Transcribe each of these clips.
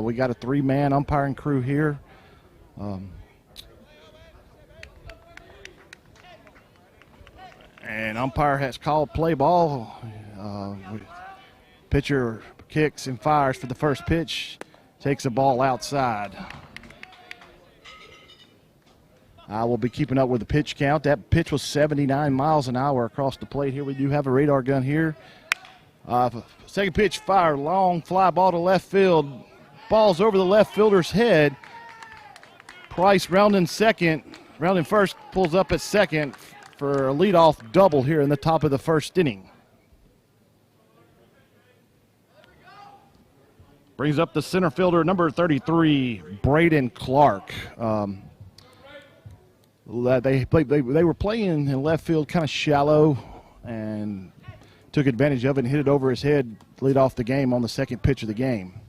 We got a three-man umpiring crew here. And umpire has called play ball. Pitcher kicks and fires for the first pitch. Takes the ball outside. I will be keeping up with the pitch count. That pitch was 79 miles an hour across the plate here. We do have a radar gun here. Second pitch fire, long fly ball to left field. Ball's over the left fielder's head. Price rounding first, pulls up at second for a leadoff double here in the top of the first inning. Brings up the center fielder, number 33, Braden Clark. They were playing in left field kind of shallow and took advantage of it and hit it over his head to lead off the game on the second pitch of the game.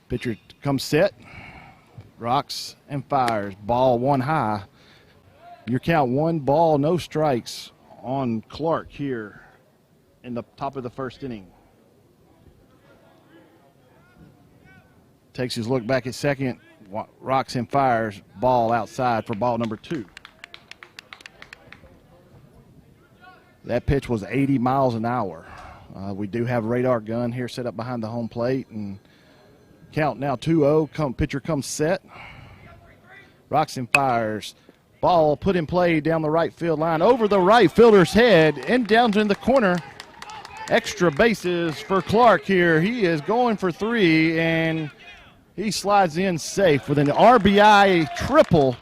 Pitcher comes set, rocks and fires. Ball one high. Your count, 1 ball, no strikes on Clark here in the top of the first inning. Takes his look back at second, rocks and fires. Ball outside for ball number 2. That pitch was 80 miles an hour. We do have a radar gun here set up behind the home plate, and count now 2-0. Pitcher comes set. Rocks and fires. Ball put in play down the right field line, over the right fielder's head, and down in the corner. Extra bases for Clark here. He is going for 3, and he slides in safe with an RBI triple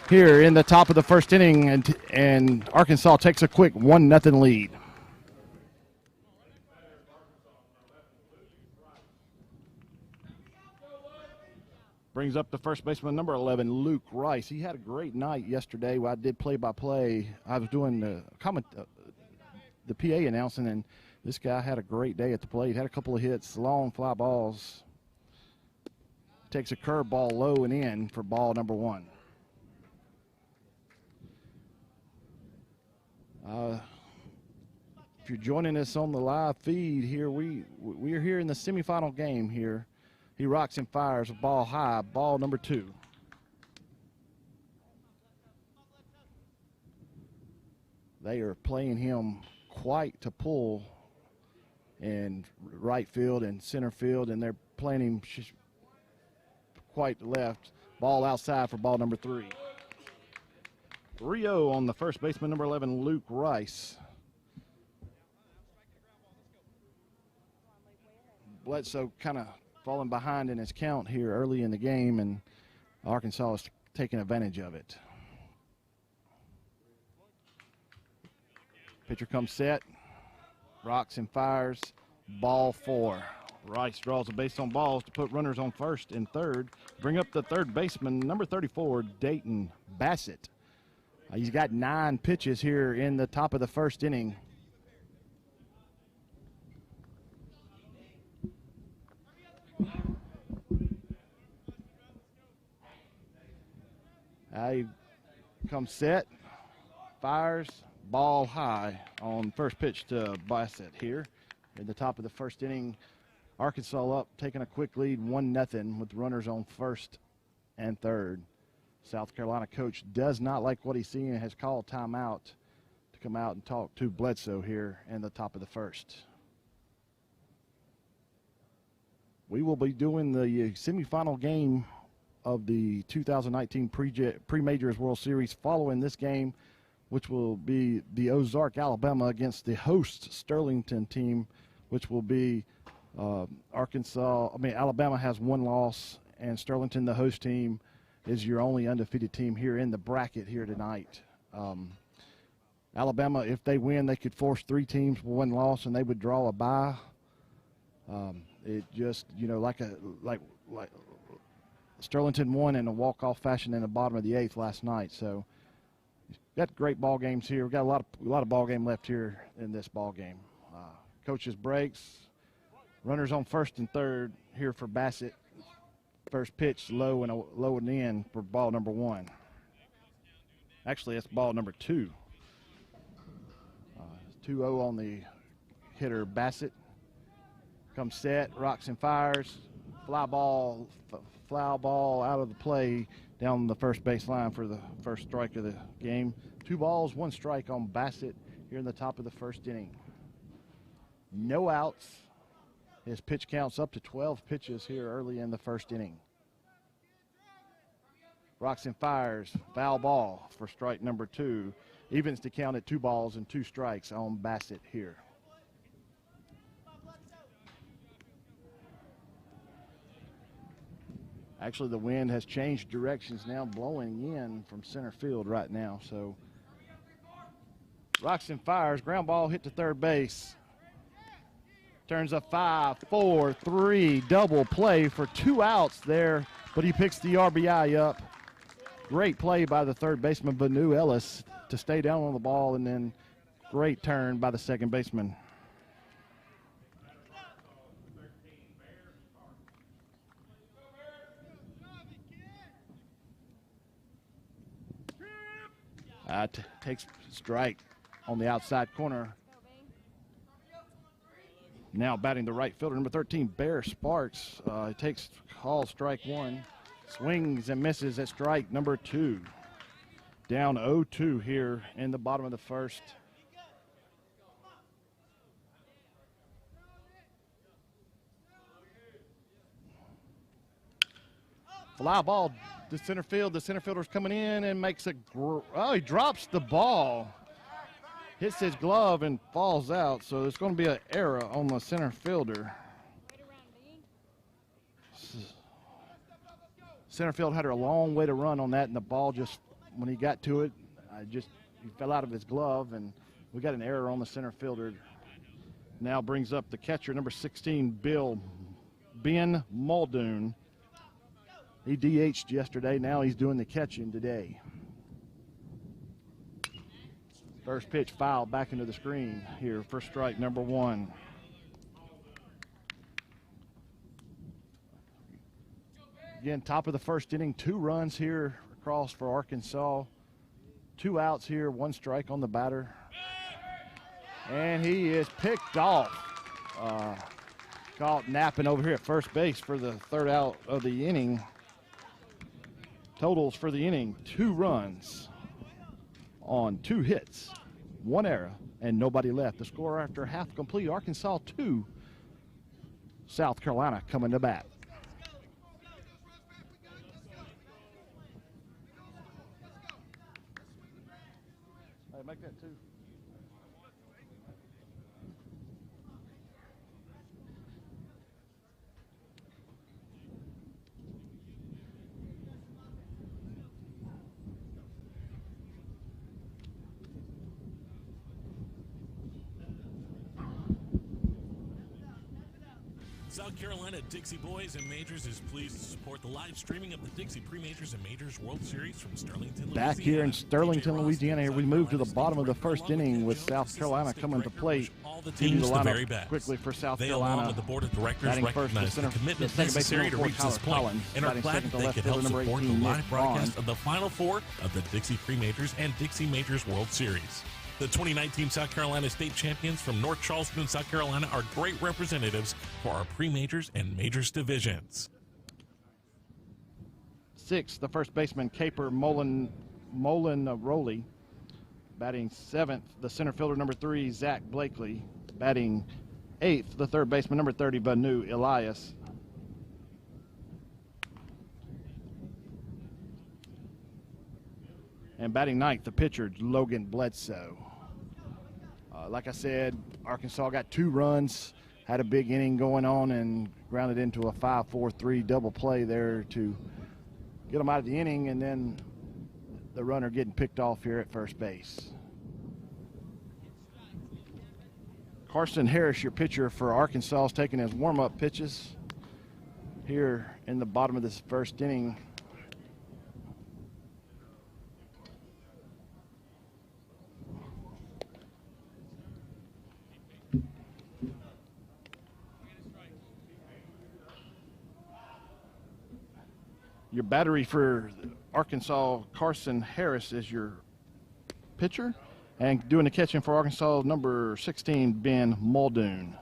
here in the top of the first inning, and Arkansas takes a quick 1-0 lead. Brings up the first baseman, number 11, Luke Rice. He had a great night yesterday. I did play-by-play. I was doing the PA announcing, and this guy had a great day at the plate. Had a couple of hits, long fly balls. Takes a curveball low and in for ball number 1. If you're joining us on the live feed here, we are here in the semifinal game here. He rocks and fires a ball high, ball number 2. They are playing him quite to pull in right field and center field, and they're playing him quite left. Ball outside for ball number 3. 3-0 on the first baseman, number 11, Luke Rice. Bledsoe kind of falling behind in his count here early in the game, and Arkansas is taking advantage of it. Pitcher comes set, rocks and fires, ball 4. Rice draws a base on balls to put runners on first and third. Bring up the third baseman, number 34, Dayton Bassett. He's got 9 pitches here in the top of the first inning. He comes set, fires, ball high on first pitch to Bassett here in the top of the first inning. Arkansas up, taking a quick lead, 1-0 with runners on first and third. South Carolina coach does not like what he's seeing and has called timeout to come out and talk to Bledsoe here in the top of the first. We will be doing the semifinal game of the 2019 Pre-Majors World Series following this game, which will be the Ozark, Alabama against the host Sterlington team, which will be Alabama has 1 loss, and Sterlington, the host team, is your only undefeated team here in the bracket here tonight. Alabama, if they win, they could force 3 teams with 1 loss, and they would draw a bye. It just, like Sterlington won in a walk-off fashion in the bottom of the 8th last night. So, got great ball games here. We've got a lot of ball game left here in this ball game. Coaches breaks, runners on first and third here for Bassett. First pitch low and in for ball number 1. Actually, that's ball number 2. 2-0 on the hitter Bassett. Comes set, rocks and fires. Fly ball out of the play down the first base line for the first strike of the game. 2 balls, 1 strike on Bassett here in the top of the first inning. No outs. His pitch counts up to 12 pitches here early in the first inning. Rocks and fires, foul ball for strike number 2. Evens to count at 2 balls and 2 strikes on Bassett here. Actually, the wind has changed directions now, blowing in from center field right now. So, rocks and fires, ground ball hit to third base. Turns a 5-4-3 double play for 2 outs there, but he picks the RBI up. Great play by the third baseman, Vanu Ellis, to stay down on the ball, and then great turn by the second baseman. Takes strike on the outside corner. Now batting the right fielder, number 13, Bear Sparks. Takes call strike 1. Swings and misses at strike number 2. Down 0-2 here in the bottom of the first. Fly ball to center field. The center fielder's coming in and makes a, he drops the ball. Hits his glove and falls out, so there's going to be an error on the center fielder. Center field had a long way to run on that, and the ball just, when he got to it, he fell out of his glove, and we got an error on the center fielder. Now brings up the catcher, number 16, Ben Muldoon. He DH'd yesterday. Now he's doing the catching today. First pitch foul back into the screen here for strike number 1. Again, top of the first inning, 2 runs here across for Arkansas. 2 outs here, 1 strike on the batter. And he is picked off. Caught napping over here at first base for the 3rd out of the inning. Totals for the inning, 2 runs on 2 hits, 1 error, and nobody left. The score after half complete, Arkansas 2, South Carolina coming to bat. Hey, make that 2. South Carolina Dixie Boys and Majors is pleased to support the live streaming of the Dixie Pre-Majors and Majors World Series from Sterlington, Louisiana. Back here in Sterlington, Louisiana, here we move to the bottom of the first inning with South Carolina coming to plate. All the teams the very best. Quickly for South They, Carolina. along with the board of directors, Batting first, recognize the commitment necessary to reach this point and are glad that they could help support the live broadcast of the Final Four of the Dixie Pre-Majors and Dixie Majors World Series. The 2019 South Carolina State Champions from North Charleston, South Carolina are great representatives for our pre-majors and majors divisions. 6th, the first baseman, Caper Rowley. Batting 7th, the center fielder, number 3, Zach Blakely. Batting 8th, the third baseman, number 30, Banu Elias. And batting 9th, the pitcher, Logan Bledsoe. Like I said, Arkansas got 2 runs, had a big inning going on, and grounded into a 5-4-3 double play there to get them out of the inning, and then the runner getting picked off here at first base. Carson Harris, your pitcher for Arkansas, is taking his warm-up pitches here in the bottom of this first inning. Your battery for Arkansas, Carson Harris, is your pitcher. And doing the catching for Arkansas, number 16, Ben Muldoon.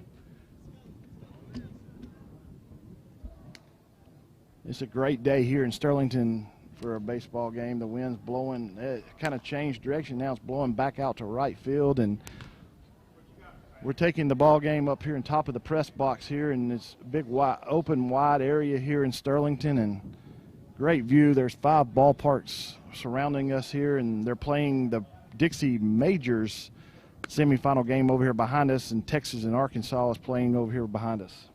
It's a great day here in Sterlington for a baseball game. The wind's blowing, it kind of changed direction. Now it's blowing back out to right field, and we're taking the ball game up here on top of the press box here in this big wide, open wide area here in Sterlington, and great view. There's 5 ballparks surrounding us here, and they're playing the Dixie Majors semifinal game over here behind us, and Texas and Arkansas is playing over here behind us.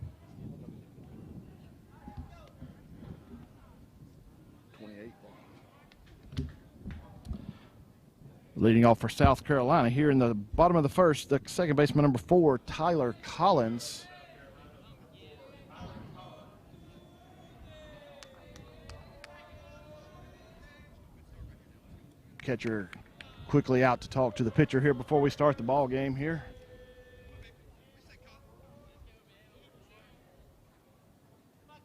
Leading off for South Carolina here in the bottom of the first, the second baseman, number 4, Tyler Collins. Catcher quickly out to talk to the pitcher here before we start the ball game here.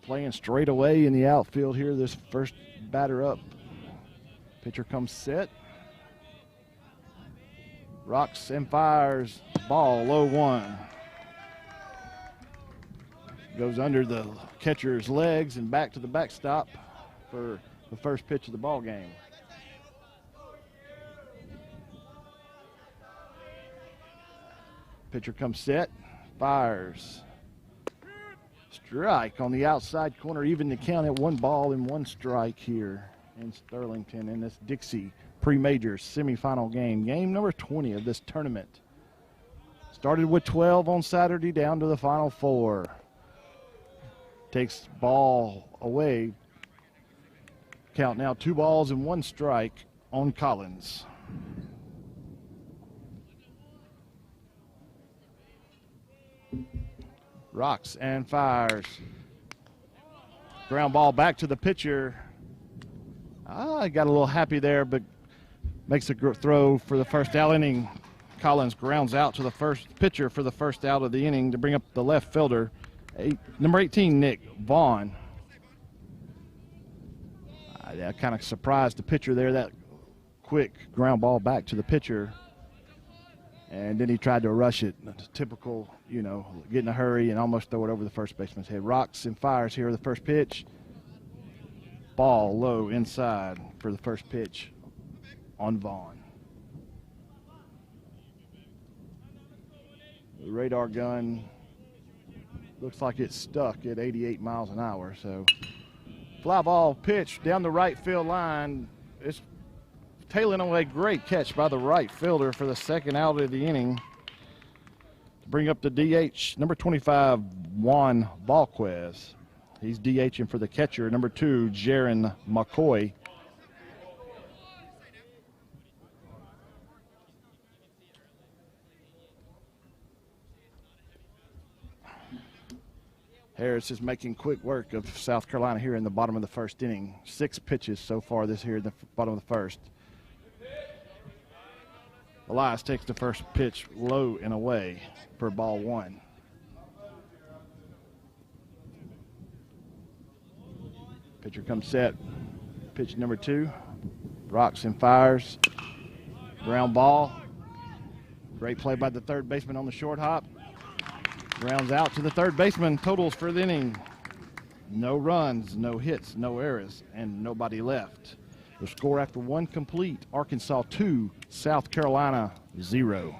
Playing straight away in the outfield here, this first batter up. Pitcher comes set. Rocks and fires, ball low 1. Goes under the catcher's legs and back to the backstop for the first pitch of the ball game. Pitcher comes set, fires. Strike on the outside corner, even the count at 1 ball and 1 strike here in Sterlington in this Dixie Pre-Majors semifinal game. Game number 20 of this tournament. Started with 12 on Saturday, down to the final 4. Takes ball away. Count now 2 balls and 1 strike on Collins. Rocks and fires. Ground ball back to the pitcher. Got a little happy there, but makes a throw for the first out inning. Collins grounds out to the first pitcher for the first out of the inning to bring up the left fielder, number 18, Nick Vaughn. I kind of surprised the pitcher there, that quick ground ball back to the pitcher. And then he tried to rush it. Typical, you know, get in a hurry and almost throw it over the first baseman's head. Rocks and fires here, the first pitch. Ball low inside for the first pitch on Vaughn. The radar gun looks like it's stuck at 88 miles an hour. So fly ball pitch down the right field line. It's tailing away. Great catch by the right fielder for the second out of the inning to bring up the DH, number 25, Juan Balquez. He's DHing for the catcher, number 2, Jaron McCoy. Harris is making quick work of South Carolina here in the bottom of the first inning. 6 pitches so far this here in the bottom of the first. Elias takes the first pitch low and away for ball 1. Pitcher comes set. Pitch number 2. Rocks and fires. Ground ball. Great play by the third baseman on the short hop. Grounds out to the third baseman. Totals for the inning: no runs, no hits, no errors, and nobody left. The score after 1 complete: Arkansas 2, South Carolina 0.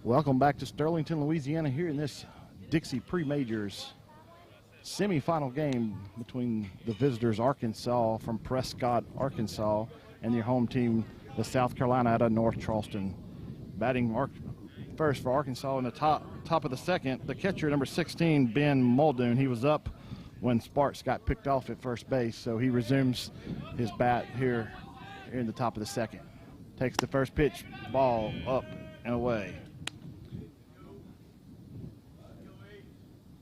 Welcome back to Sterlington, Louisiana, here in this Dixie Pre-Majors semifinal game between the visitors Arkansas from Prescott, Arkansas, and their home team, the South Carolina out of North Charleston. Batting first for Arkansas in the top of the second, the catcher, number 16, Ben Muldoon. He was up when Sparks got picked off at first base, so he resumes his bat here in the top of the second. Takes the first pitch, ball up and away.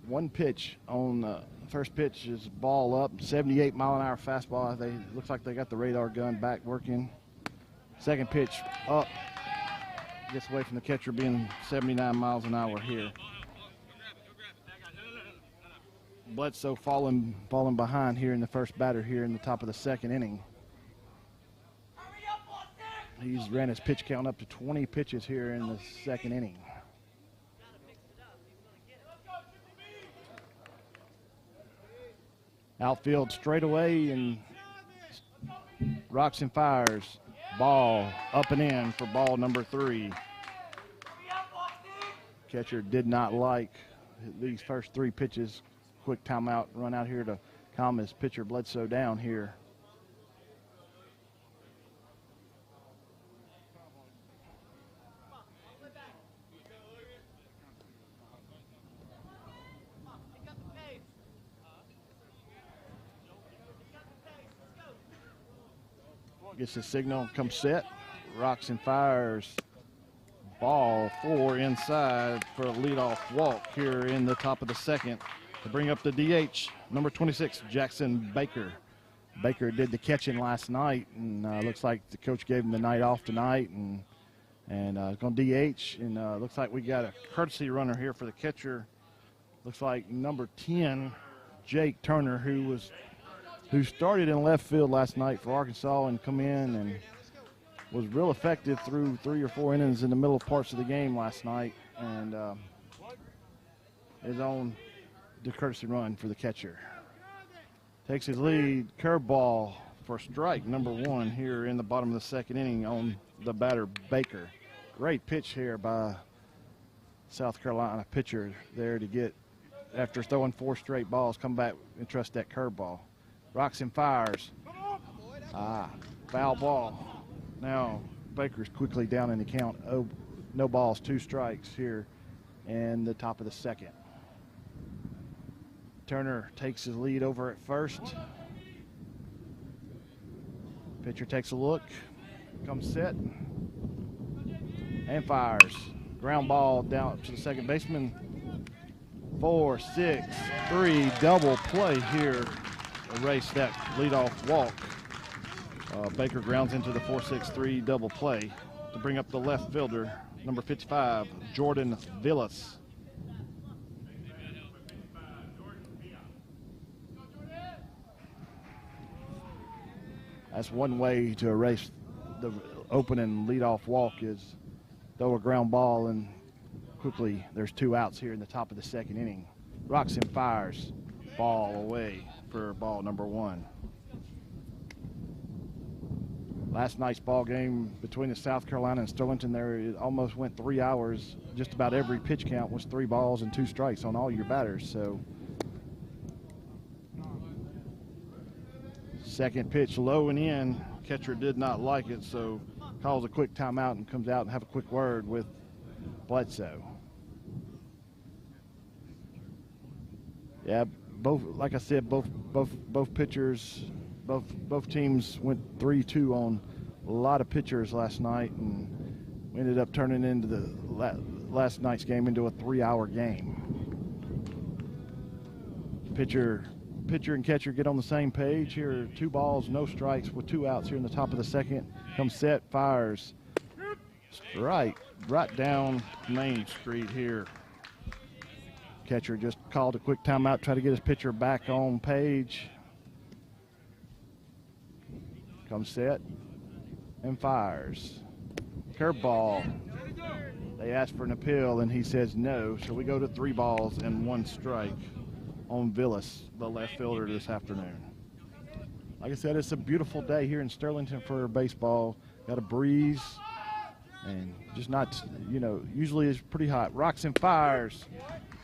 One pitch on the first pitch is ball up, 78-mile-an-hour fastball. Looks like they got the radar gun back working. Second pitch up, gets away from the catcher, being 79 miles an hour here. Bledsoe falling behind here in the first batter here in the top of the second inning. He's ran his pitch count up to 20 pitches here in the second inning. Outfield straightaway and rocks and fires. Ball up and in for ball number 3. Catcher did not like these first 3 pitches. Quick timeout, run out here to calm his pitcher Bledsoe down here. Gets his signal, comes set, rocks and fires. Ball 4 inside for a leadoff walk here in the top of the second to bring up the DH, number 26, Jackson Baker. Baker did the catching last night, and looks like the coach gave him the night off tonight, and going to DH. And looks like we got a courtesy runner here for the catcher. Looks like number 10, Jake Turner, who started in left field last night for Arkansas and come in and was real effective through 3 or 4 innings in the middle parts of the game last night, and is on the courtesy run for the catcher. Takes his lead, curveball for strike number 1 here in the bottom of the second inning on the batter Baker. Great pitch here by South Carolina pitcher there to get, after throwing 4 straight balls, come back and trust that curveball. Rocks and fires. Foul ball. Now Baker's quickly down in the count. Oh, no balls, 2 strikes here in the top of the second. Turner takes his lead over at first. Pitcher takes a look, comes set, and fires. Ground ball down to the second baseman. 4-6-3 double play here. Erase that leadoff walk. Baker grounds into the 4-6-3 double play to bring up the left fielder, number 55, Jordan Villas. That's one way to erase the opening leadoff walk, is throw a ground ball, and quickly there's 2 outs here in the top of the second inning. Rocks and fires, ball away for ball number 1. Last night's ball game between the South Carolina and Sterlington, there it almost went 3 hours. Just about every pitch count was 3 balls and 2 strikes on all your batters. So second pitch low and in, catcher did not like it, so calls a quick timeout and comes out and have a quick word with Bledsoe. Yeah, both, like I said, both pitchers, both teams went 3-2 on a lot of pitchers last night, and we ended up turning into the last night's game into a 3-hour game. Pitcher and catcher get on the same page here. 2 balls, no strikes with 2 outs here in the top of the second. Comes set, fires, strike right down Main Street here. Catcher just called a quick timeout, try to get his pitcher back on page. Comes set and fires. Curveball. They asked for an appeal and he says no, so we go to 3 balls and 1 strike on Villas, the left fielder, this afternoon. Like I said, it's a beautiful day here in Sterlington for baseball. Got a breeze, and just not, usually it's pretty hot. Rocks and fires,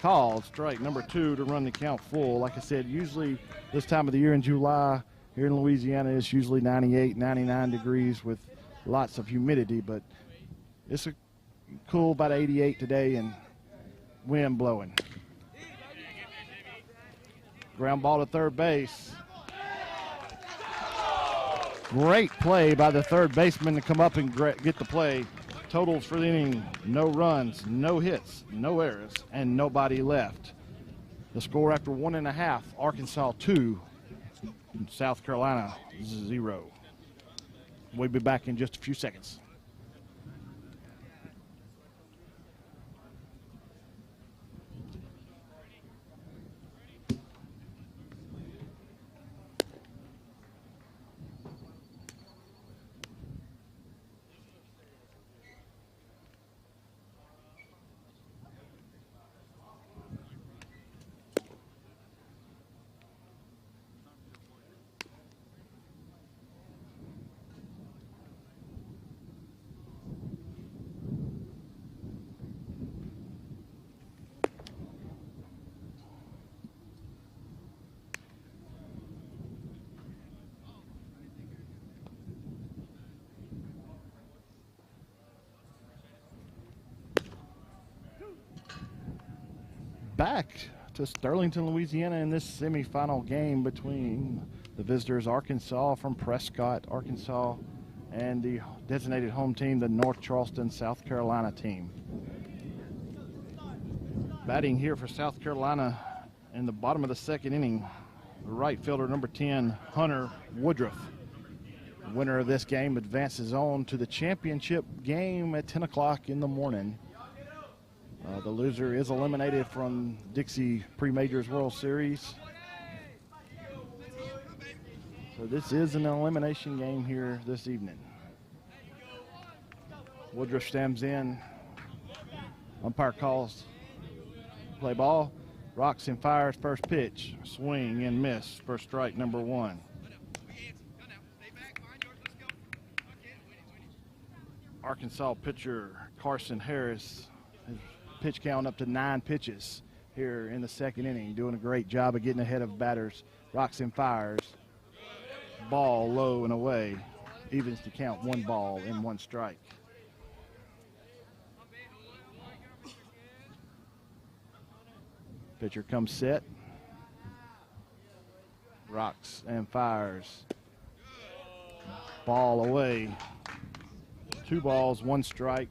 called strike number 2 to run the count full. Like I said, usually this time of the year in July here in Louisiana, it's usually 98, 99 degrees with lots of humidity, but it's a cool about 88 today and wind blowing. Ground ball to third base. Great play by the third baseman to come up and get the play. Totals for the inning: no runs, no hits, no errors, and nobody left. The score after 1.5, Arkansas 2, South Carolina 0. We'll be back in just a few seconds. Back to Sterlington, Louisiana in this semifinal game between the visitors Arkansas from Prescott, Arkansas, and the designated home team, the North Charleston, South Carolina team. Batting here for South Carolina in the bottom of the second inning, the right fielder number 10, Hunter Woodruff. The winner of this game advances on to the championship game at 10 o'clock in the morning. The loser is eliminated from Dixie Pre-Majors World Series. So this is an elimination game here this evening. Woodruff stands in. Umpire calls play ball. Rocks and fires first pitch. Swing and miss for strike number 1. Arkansas pitcher Carson Harris has pitch count up to 9 pitches here in the second inning, doing a great job of getting ahead of batters. Rocks and fires. Ball low and away. Evens to count 1 ball and 1 strike. Pitcher comes set. Rocks and fires. Ball away. 2 balls, 1 strike.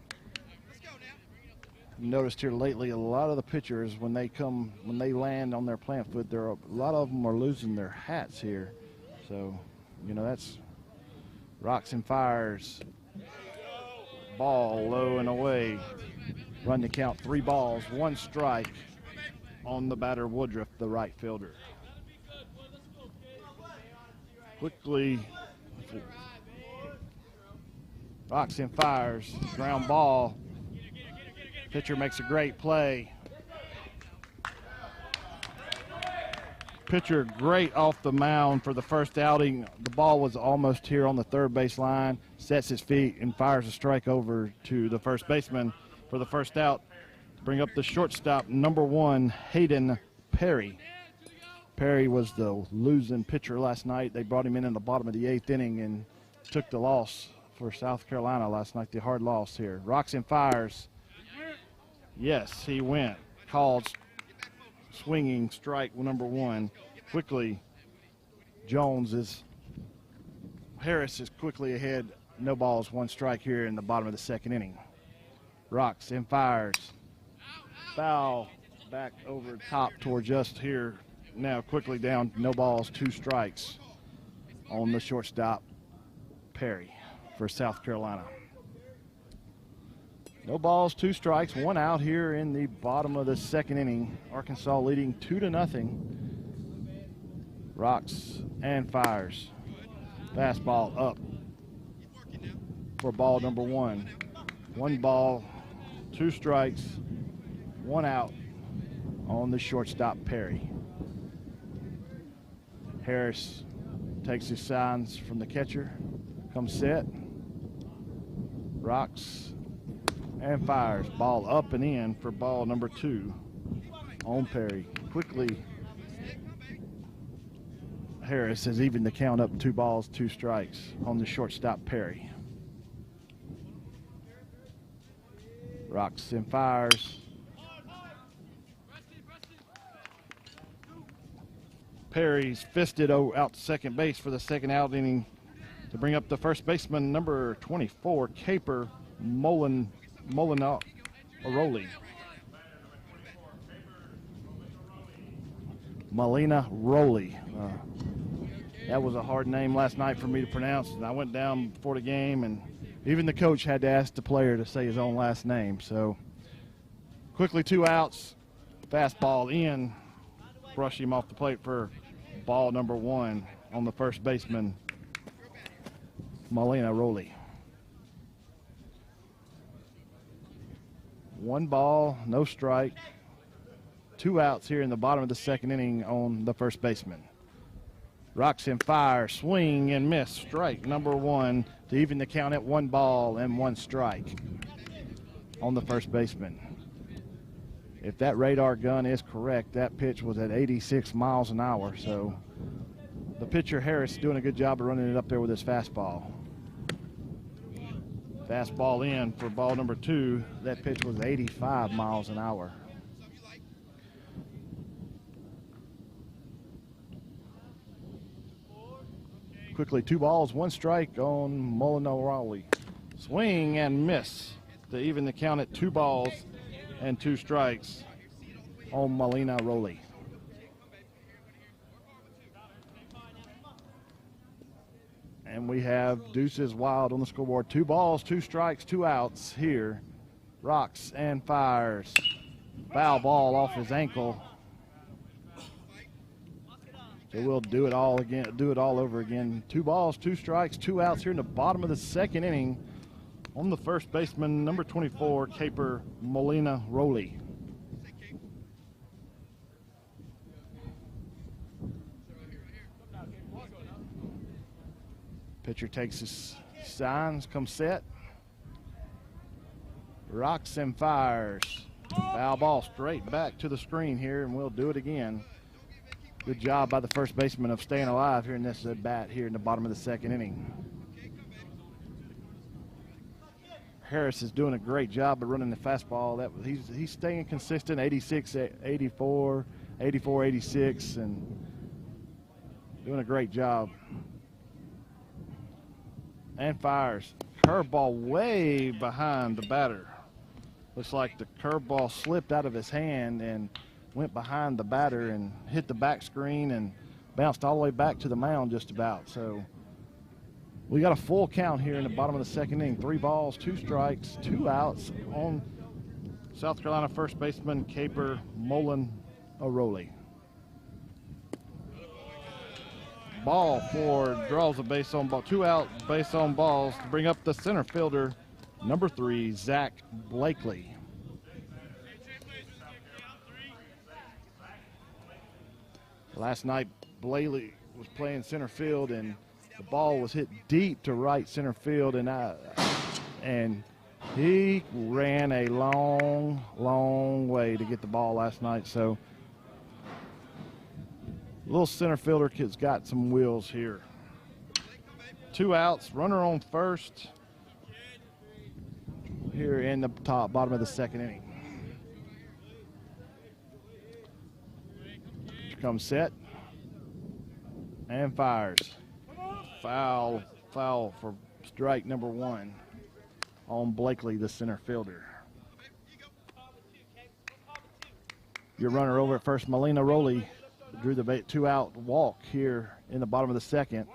Noticed here lately, a lot of the pitchers, when they land on their plant foot, a lot of them are losing their hats here. So, that's rocks and fires. Ball low and away. Run to count 3 balls, 1 strike on the batter Woodruff, the right fielder. Quickly, rocks and fires. Ground ball. Pitcher makes a great play. Pitcher great off the mound for the first outing. The ball was almost here on the third base line. Sets his feet and fires a strike over to the first baseman for the first out. Bring up the shortstop, number 1, Hayden Perry. Perry was the losing pitcher last night. They brought him in the bottom of the 8th inning and took the loss for South Carolina last night, the hard loss here. Rocks and fires. Yes, he went. Called swinging strike number 1. Quickly, Harris is quickly ahead. No balls, 1 strike here in the bottom of the second inning. Rocks and fires. Foul back over top towards us here. Now quickly down, no balls, 2 strikes on the shortstop, Perry, for South Carolina. No balls, 2 strikes, 1 out here in the bottom of the second inning. Arkansas leading 2-0. Rocks and fires. Fastball up for ball number 1. 1 ball, 2 strikes, 1 out on the shortstop, Perry. Harris takes his signs from the catcher, comes set. Rocks and fires. Ball up and in for ball number 2 on Perry. Quickly, Harris has evened the count up 2 balls, 2 strikes on the shortstop Perry. Rocks and fires. Perry's fisted out to second base for the second out inning to bring up the first baseman, number 24, Caper Molinaroli. Molina Rowley. That was a hard name last night for me to pronounce, and I went down before the game, and even the coach had to ask the player to say his own last name. So quickly 2 outs, fastball in, brush him off the plate for ball number 1 on the first baseman, Molina Rowley. 1 ball, no strike. 2 outs here in the bottom of the second inning on the first baseman. Rocks and fire, swing and miss. Strike number 1 to even the count at 1 ball and 1 strike on the first baseman. If that radar gun is correct, that pitch was at 86 miles an hour. So the pitcher, Harris, doing a good job of running it up there with his fastball. Fastball in for ball number 2. That pitch was 85 miles an hour. Quickly 2 balls, 1 strike on Molinaroli. Swing and miss to even the count at 2 balls and 2 strikes on Molina Rowley. And we have deuces wild on the scoreboard. 2 balls, 2 strikes, 2 outs here. Rocks and fires. Foul ball off his ankle. So we'll do it all again, do it all over again. 2 balls, 2 strikes, 2 outs here in the bottom of the second inning on the first baseman, number 24, Caper Molina Rowley. Pitcher takes his signs, comes set. Rocks and fires. Foul ball straight back to the screen here, and we'll do it again. Good job by the first baseman of staying alive here in this at bat here in the bottom of the second inning. Harris is doing a great job of running the fastball. He's staying consistent, 86, 84, 84, 86, and doing a great job. And fires. Curveball way behind the batter. Looks like the curveball slipped out of his hand and went behind the batter and hit the back screen and bounced all the way back to the mound just about. So we got a full count here in the bottom of the second inning. 3 balls, 2 strikes, 2 outs on South Carolina first baseman Caper Molinaroli. Ball for draws a base on ball. 2 out base on balls to bring up the center fielder, number 3, Zach Blakely. Last night, Blakely was playing center field, and the ball was hit deep to right center field, and he ran a long, long way to get the ball last night. So, little center fielder kid's got some wheels here. 2 outs, runner on first here in the bottom of the second inning. Comes set and fires. Foul for strike number 1 on Blakely, the center fielder. Your runner over at first, Molina Rowley, drew the 2-out walk here in the bottom of the second.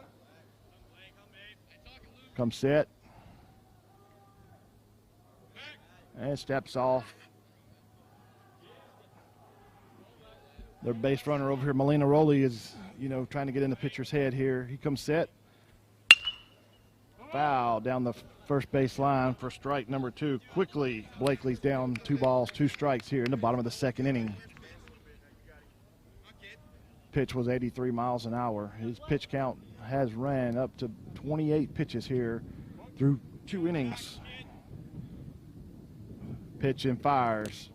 Comes set and steps off. Their base runner over here, Molina Rowley, is, trying to get in the pitcher's head here. He comes set. Foul down the first base line for strike number 2. Quickly, Blakely's down 2 balls, 2 strikes here in the bottom of the second inning. Pitch was 83 miles an hour. His pitch count has ran up to 28 pitches here through 2 innings. Pitch and fires.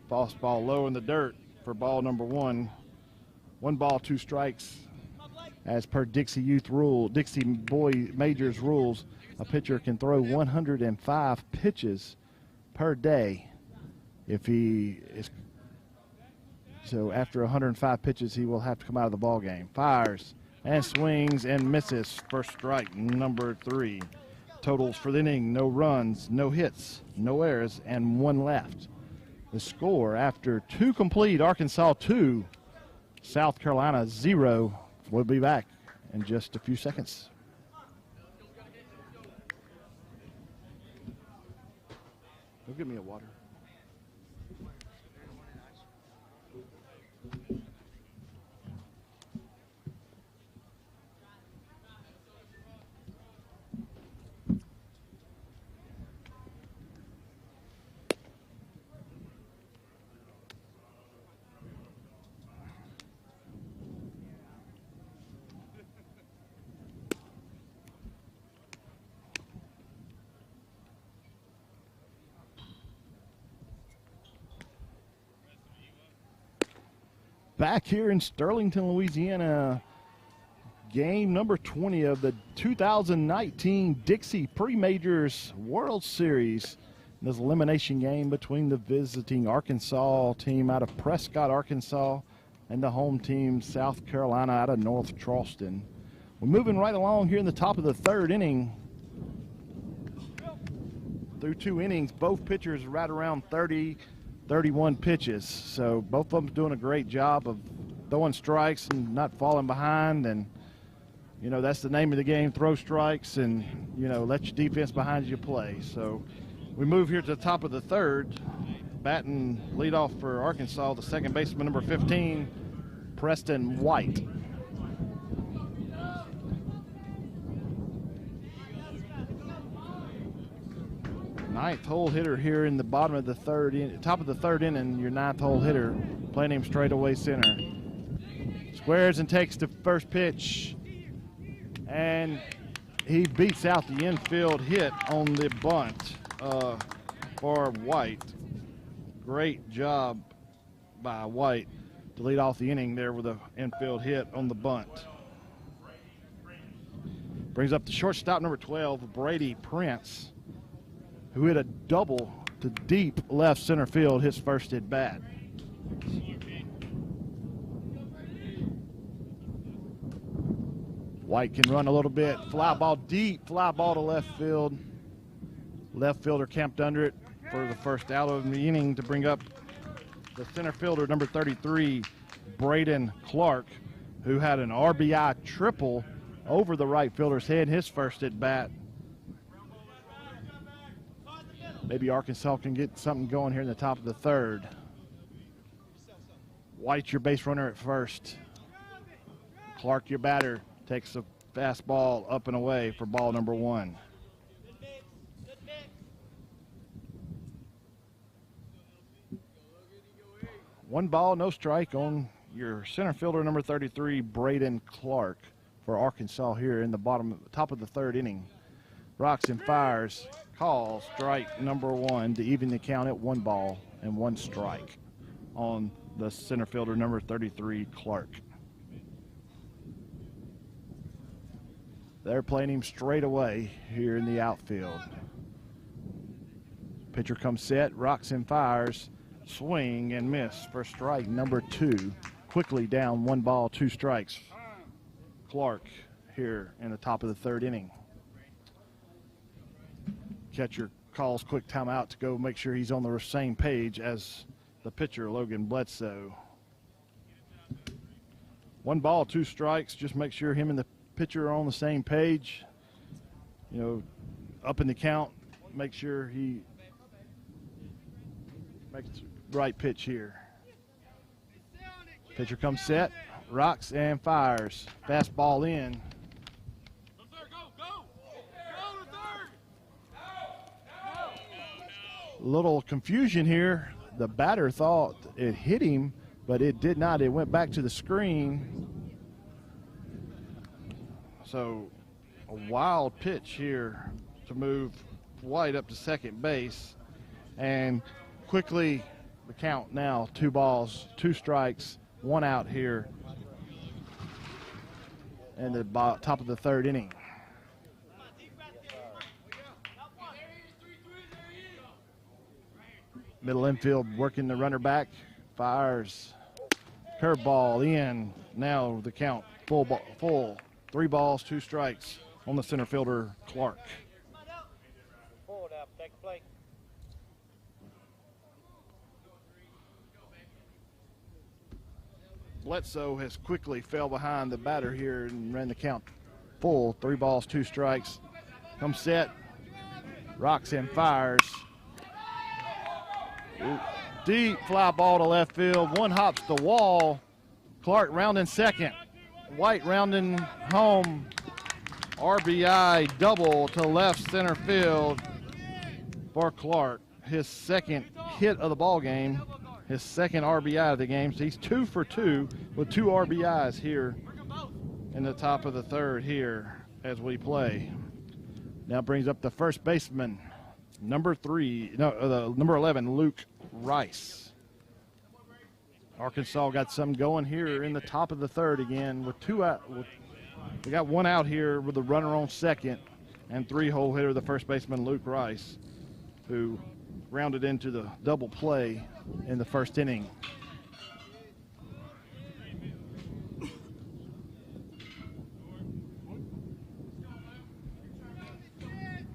False ball low in the dirt for ball number 1. 1 ball, 2 strikes. As per Dixie Boy Majors rules, a pitcher can throw 105 pitches per day. If he is so, after 105 pitches, he will have to come out of the ball game. Fires and swings and misses. First strike, number 3. Totals for the inning: no runs, no hits, no errors, and 1 left. The score after 2 complete: Arkansas 2, South Carolina 0. We'll be back in just a few seconds. Go get me a water. Back here in Sterlington, Louisiana, game number 20 of the 2019 Dixie Pre-Majors World Series. This elimination game between the visiting Arkansas team out of Prescott, Arkansas, and the home team, South Carolina, out of North Charleston. We're moving right along here in the top of the 3rd inning. Through 2 innings, both pitchers right around 31 pitches. So both of them doing a great job of throwing strikes and not falling behind. And, you know, that's the name of the game, throw strikes and, you know, let your defense behind you play. So we move here to the top of the 3rd. Batting leadoff for Arkansas, the second baseman, number 15, Preston White. Ninth hole hitter here in the bottom of the top of the 3rd inning. Your 9th hole hitter, playing him straightaway center. Squares and takes the first pitch, and he beats out the infield hit on the bunt for White. Great job by White to lead off the inning there with an infield hit on the bunt. Brings up the shortstop, number 12, Brady Prince, who hit a double to deep left center field his first at bat. White can run a little bit. Fly ball deep, fly ball to left field. Left fielder camped under it for the first out of the inning to bring up the center fielder, number 33, Braden Clark, who had an RBI triple over the right fielder's head his first at bat. Maybe Arkansas can get something going here in the top of the 3rd. White, your base runner at first. Clark, your batter, takes a fastball up and away for ball number 1. One ball, no strike on your center fielder, number 33, Braden Clark, for Arkansas here in the top of the 3rd inning. Rocks and fires. Call strike number 1 to even the count at 1 ball and 1 strike on the center fielder, number 33, Clark. They're playing him straight away here in the outfield. Pitcher comes set, rocks and fires, swing and miss for strike number 2. Quickly down 1 ball, 2 strikes. Clark here in the top of the 3rd inning. Catcher calls quick timeout to go make sure he's on the same page as the pitcher, Logan Bledsoe. 1 ball, 2 strikes. Just make sure him and the pitcher are on the same page. You know, up in the count, make sure he makes the right pitch here. Pitcher comes set, rocks and fires. Fastball in. Little confusion here. The batter thought it hit him, but it did not. It went back to the screen. So a wild pitch here to move White up to second base. And quickly, the count now, 2 balls, 2 strikes, 1 out here in the top of the 3rd inning. Middle infield working the runner back, fires, curveball in. Now the count, full, 3 balls, 2 strikes on the center fielder, Clark. Bledsoe has quickly fell behind the batter here and ran the count full, 3 balls, 2 strikes. Comes set, rocks and fires. Deep fly ball to left field. 1 hops the wall. Clark rounding second. White rounding home. RBI double to left center field for Clark. His 2nd hit of the ball game. His 2nd RBI of the game. So he's 2 for 2 with 2 RBIs here in the top of the 3rd here as we play. Now brings up the first baseman, number 11, Luke Rice. Arkansas got some going here in the top of the 3rd again with 2 out. We got 1 out here with the runner on second and 3-hole hitter, the first baseman, Luke Rice, who rounded into the double play in the 1st inning.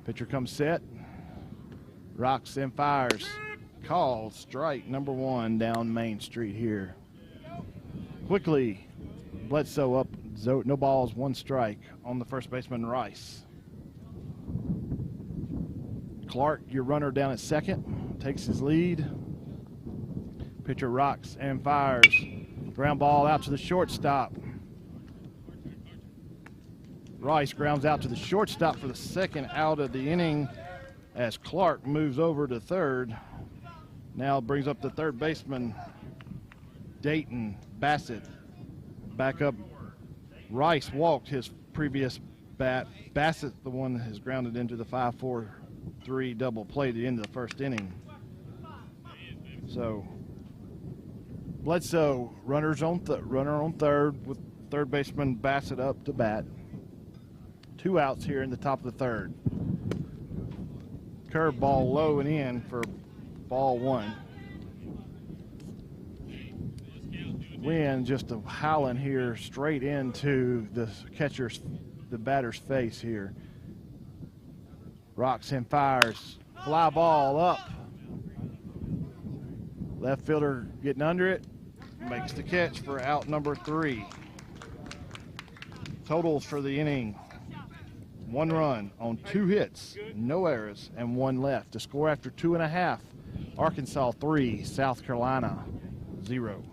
Pitcher comes set, rocks and fires. Called strike number 1 down Main Street here. Quickly, Bledsoe up, no balls, 1 strike on the first baseman, Rice. Clark, your runner down at second, takes his lead. Pitcher rocks and fires. Ground ball out to the shortstop. Rice grounds out to the shortstop for the 2nd out of the inning as Clark moves over to 3rd. Now brings up the 3rd baseman, Dayton Bassett. Back up. Rice walked his previous bat. Bassett, the one that has grounded into the 5-4-3 double play at the end of the 1st inning. So Bledsoe, runner on 3rd with 3rd baseman Bassett up to bat. 2 outs here in the top of the 3rd. Curveball low and in for ball 1. Wind just a howling here straight into the batter's face here. Rocks and fires. Fly ball up. Left fielder getting under it. Makes the catch for out number 3. Totals for the inning: 1 run on 2 hits, no errors, and 1 left. The score after 2.5, Arkansas 3, South Carolina 0.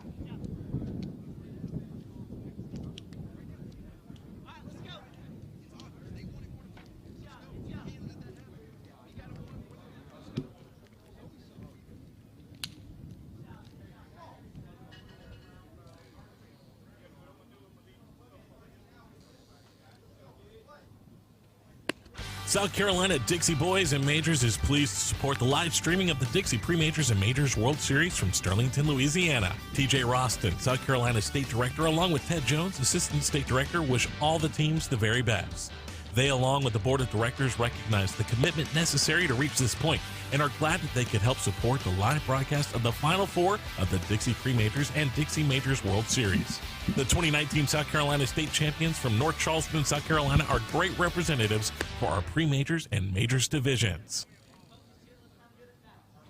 South Carolina Dixie Boys and Majors is pleased to support the live streaming of the Dixie Pre-Majors and Majors World Series from Sterlington, Louisiana. TJ Roston, South Carolina State Director, along with Ted Jones, Assistant State Director, wish all the teams the very best. They, along with the Board of Directors, recognize the commitment necessary to reach this point and are glad that they could help support the live broadcast of the Final Four of the Dixie Pre-Majors and Dixie Majors World Series. The 2019 South Carolina State Champions from North Charleston, South Carolina are great representatives for our Pre-Majors and Majors divisions.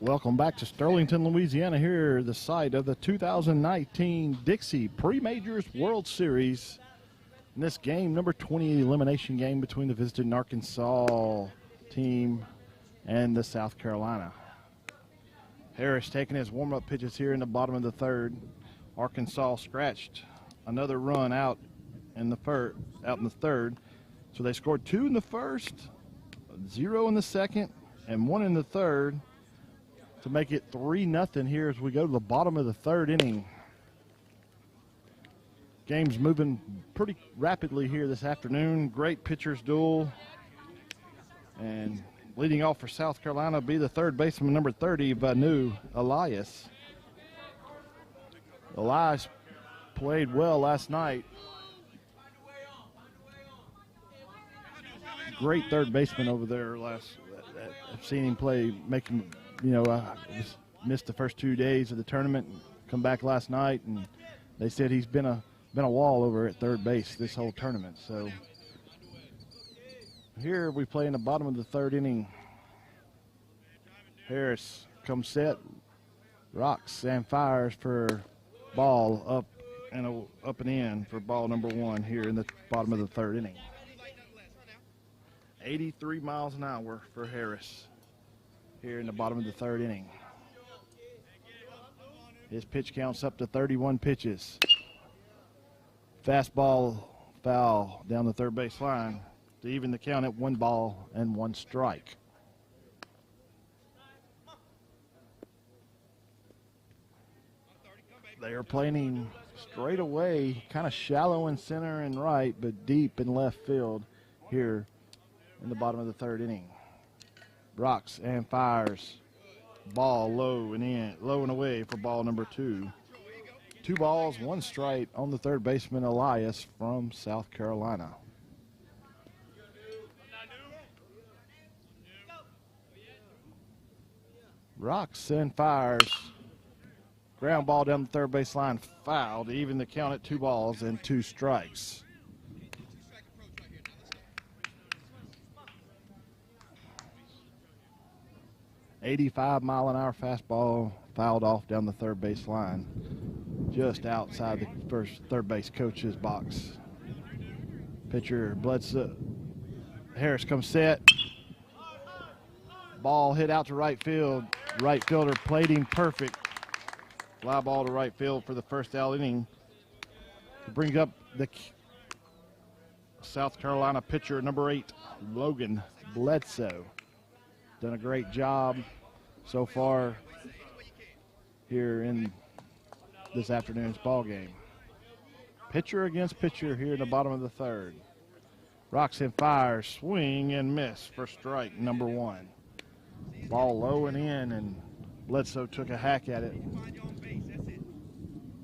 Welcome back to Sterlington, Louisiana, here the site of the 2019 Dixie Pre-Majors World Series. In this game, number 20 elimination game between the visiting Arkansas team and the South Carolina. Harris taking his warm-up pitches here in the bottom of the 3rd. Arkansas scratched another run out in the 3rd. So they scored 2 in the 1st, 0 in the 2nd, and 1 in the 3rd to make it 3-0 here as we go to the bottom of the 3rd inning. Game's moving pretty rapidly here this afternoon. Great pitchers duel. And Leading off for South Carolina will be the third baseman, number 30, Vanu Elias. Elias played well last night. Great third baseman over there I've seen him play, make him, just missed the first 2 days of the tournament and come back last night, and they said he's been a wall over at third base this whole tournament. So here we play in the bottom of the third inning. Harris comes set, rocks and fires for ball up and in for ball number 1 here in the bottom of the third inning. 83 miles an hour for Harris here in the bottom of the third inning. His pitch counts up to 31 pitches. Fastball foul down the third base line to even the count at 1 ball and 1 strike. They are playing straight away, kind of shallow in center and right, but deep in left field here in the bottom of the third inning. Rocks and fires. Ball low and away for ball number 2. 2 balls, 1 strike on the third baseman, Elias from South Carolina. Rocks and fires. Ground ball down the third base line, foul to even the count at 2 balls and 2 strikes. .85-mile-an-hour fastball fouled off down the third base line, just outside the third base coach's box. Pitcher Bledsoe. Harris comes set. Ball hit out to right field. Right fielder plating perfect. Fly ball to right field for the first out inning. To bring up the South Carolina pitcher, number 8, Logan Bledsoe. Done a great job so far here in this afternoon's ball game. Pitcher against pitcher here in the bottom of the third. Rocks and fires, swing and miss for strike number 1. Ball low and in, and Bledsoe took a hack at it.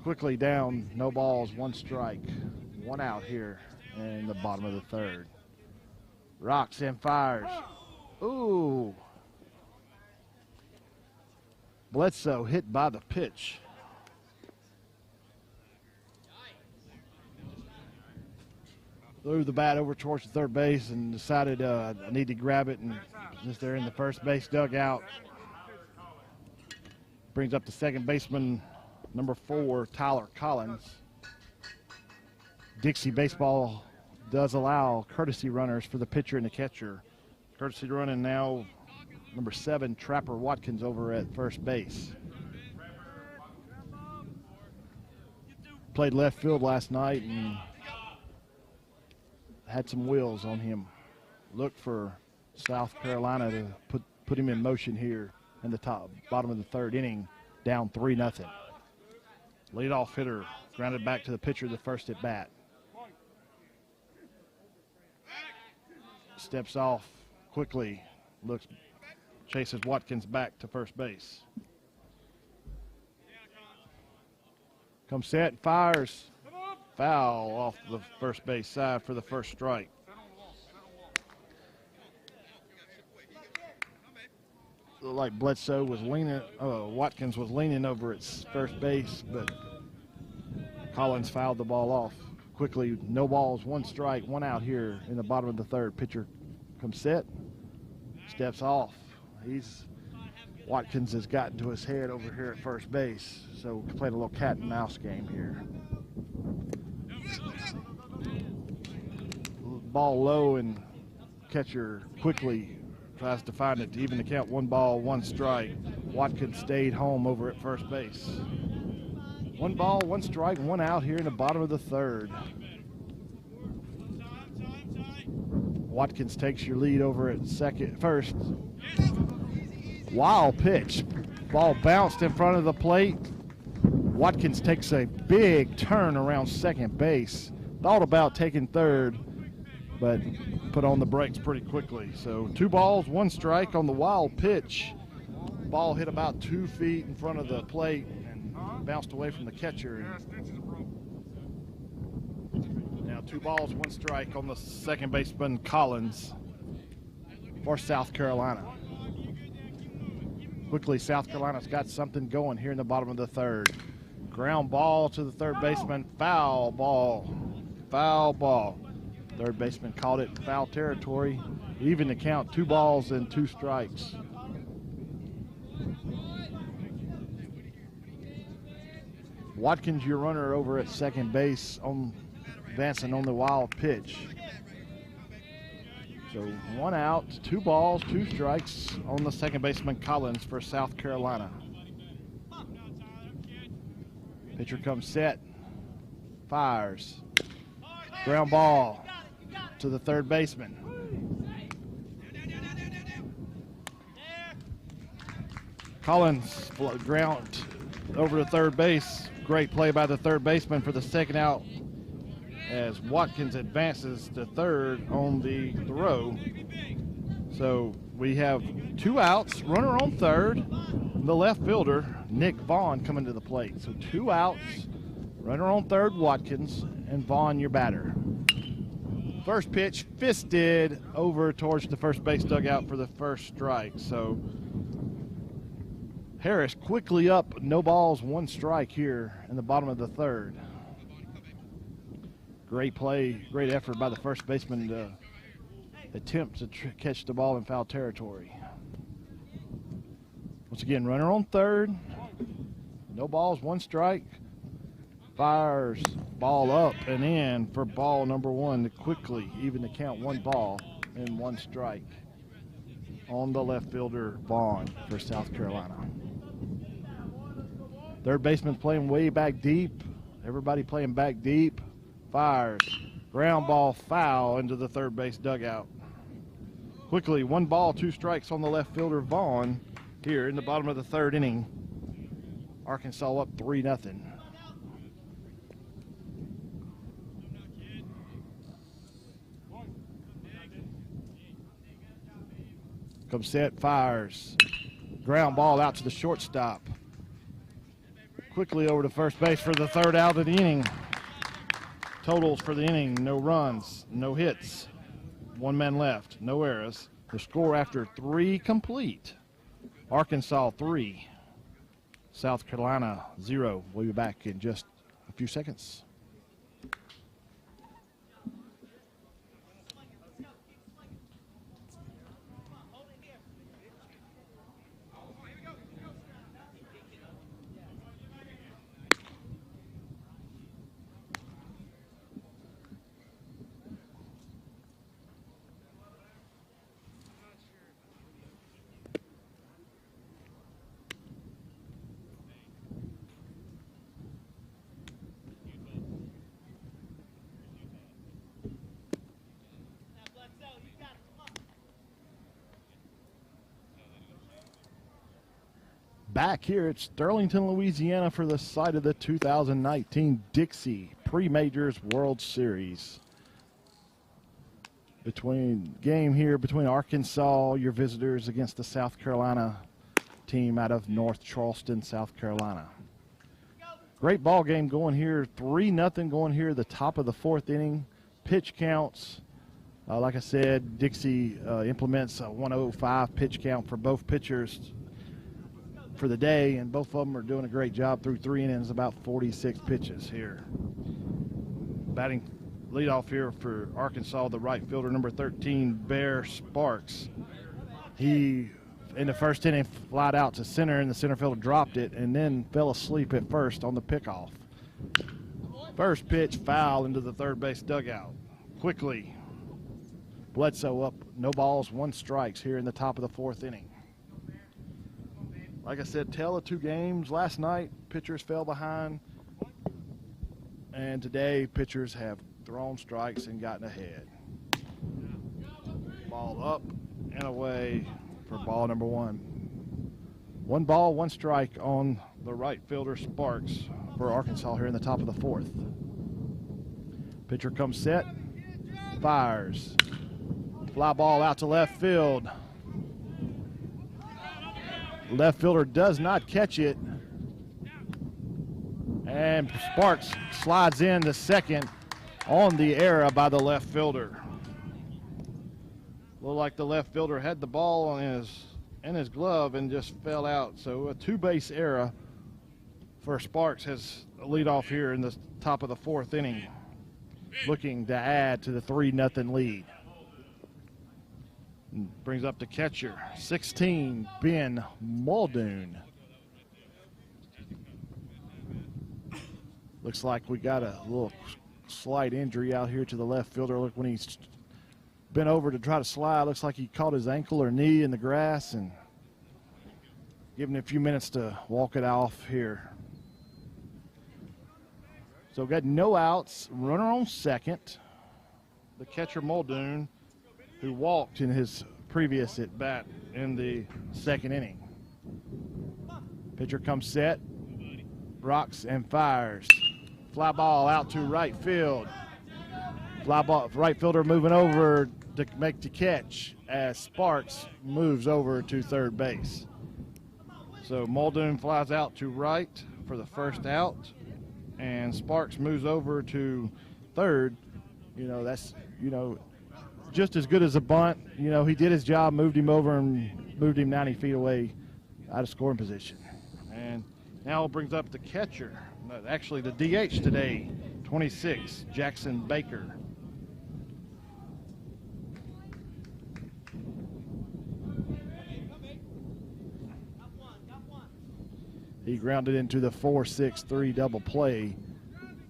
Quickly down, no balls, 1 strike. 1 out here in the bottom of the third. Rocks and fires. Ooh. Bledsoe hit by the pitch. Threw the bat over towards the third base and decided I need to grab it, and since they're in the first base dugout, brings up the second baseman, number 4, Tyler Collins. Dixie baseball does allow courtesy runners for the pitcher and the catcher. Courtesy running now, number 7, Trapper Watkins over at first base. Played left field last night and had some wheels on him. Look for South Carolina to put him in motion here in the bottom of the third inning, down 3-0. Leadoff hitter grounded back to the pitcher the first at bat. Steps off quickly, chases Watkins back to first base. Comes set, fires. Foul off the first base side for the first strike. Looked like Bledsoe was Watkins was leaning over at first base, but Collins fouled the ball off. Quickly, no balls, 1 strike, 1 out here in the bottom of the third. Pitcher comes set, steps off. Watkins has gotten to his head over here at first base, so played a little cat and mouse game here. Ball low, and catcher quickly tries to find it to even the count. 1 ball, 1 strike. Watkins stayed home over at first base. 1 ball, 1 strike, 1 out here in the bottom of the third. Watkins takes your lead over at first. Wild pitch. Ball bounced in front of the plate. Watkins takes a big turn around second base. Thought about taking third. but put on the brakes pretty quickly. So 2 balls, 1 strike on the wild pitch. Ball hit about 2 feet in front of the plate and bounced away from the catcher. Now 2 balls, 1 strike on the second baseman Collins for South Carolina. Quickly, South Carolina's got something going here in the bottom of the third. Ground ball to the third baseman, foul ball, foul ball. Third baseman called it foul territory. Even the count, 2 balls and 2 strikes. Watkins, your runner over at second base, advancing on the wild pitch. So 1 out, 2 balls, 2 strikes on the second baseman Collins for South Carolina. Pitcher comes set, fires. Ground ball to the third baseman. Collins ground over to third base. Great play by the third baseman for the second out as Watkins advances to third on the throw. So we have 2 outs, runner on third. The left fielder, Nick Vaughn, coming to the plate. So 2 outs, runner on third, Watkins, and Vaughn, your batter. First pitch fisted over towards the first base dugout for the first strike. So Harris quickly up, no balls, 1 strike here in the bottom of the third. Great play, great effort by the first baseman to attempt to catch the ball in foul territory. Once again, runner on third, no balls, 1 strike. Fires, ball up and in for ball number 1 to quickly even the count, 1 ball and 1 strike on the left fielder Vaughn for South Carolina. Third baseman playing way back deep. Everybody playing back deep. Fires, ground ball foul into the third base dugout. Quickly, 1 ball, 2 strikes on the left fielder Vaughn here in the bottom of the third inning. Arkansas up 3-0. Comes set, fires. Ground ball out to the shortstop. Quickly over to first base for the third out of the inning. Totals for the inning, no runs, no hits, 1 man left, no errors. The score after 3 complete. Arkansas 3, South Carolina 0. We'll be back in just a few seconds. Back here at Sterlington, Louisiana for the site of the 2019 Dixie Pre-Majors World Series. Game here between Arkansas, your visitors, against the South Carolina team out of North Charleston, South Carolina. Great ball game going here, 3-0 going here, the top of the 4th inning. Pitch counts, like I said, Dixie implements a 105 pitch count for both pitchers for the day, and both of them are doing a great job through 3 innings, about 46 pitches here. Batting leadoff here for Arkansas, the right fielder, number 13, Bear Sparks. He, in the first inning, flied out to center, and the center fielder dropped it and then fell asleep at first on the pickoff. First pitch, foul into the third base dugout. Quickly, Bledsoe up, no balls, 1 strikes here in the top of the 4th inning. Like I said, tale of 2 games. Last night, pitchers fell behind, and today, pitchers have thrown strikes and gotten ahead. Ball up and away for ball number 1. 1 ball, 1 strike on the right fielder Sparks for Arkansas here in the top of the 4th. Pitcher comes set, fires. Fly ball out to left field. Left fielder does not catch it. And Sparks slides in to second on the error by the left fielder. Looked like the left fielder had the ball in his glove and just fell out. So a two-base error for Sparks has a leadoff here in the top of the fourth inning, looking to add to the 3-0 lead. And brings up the catcher, 16, Ben Muldoon. Looks like we got a little slight injury out here to the left fielder. Look, when he's bent over to try to slide, looks like he caught his ankle or knee in the grass, and giving him a few minutes to walk it off here. So got no outs, runner on second. The catcher Muldoon, who walked in his previous at bat in the second inning. Pitcher comes set, rocks and fires. Fly ball out to right field. Fly ball, right fielder moving over to make the catch as Sparks moves over to third base. So Muldoon flies out to right for the first out, and Sparks moves over to third. You know, that's, you know, just as good as a bunt. You know, he did his job, moved him over and moved him 90 feet away out of scoring position. And now it brings up the catcher, actually the DH today, 26, Jackson Baker. He grounded into the 4-6-3 double play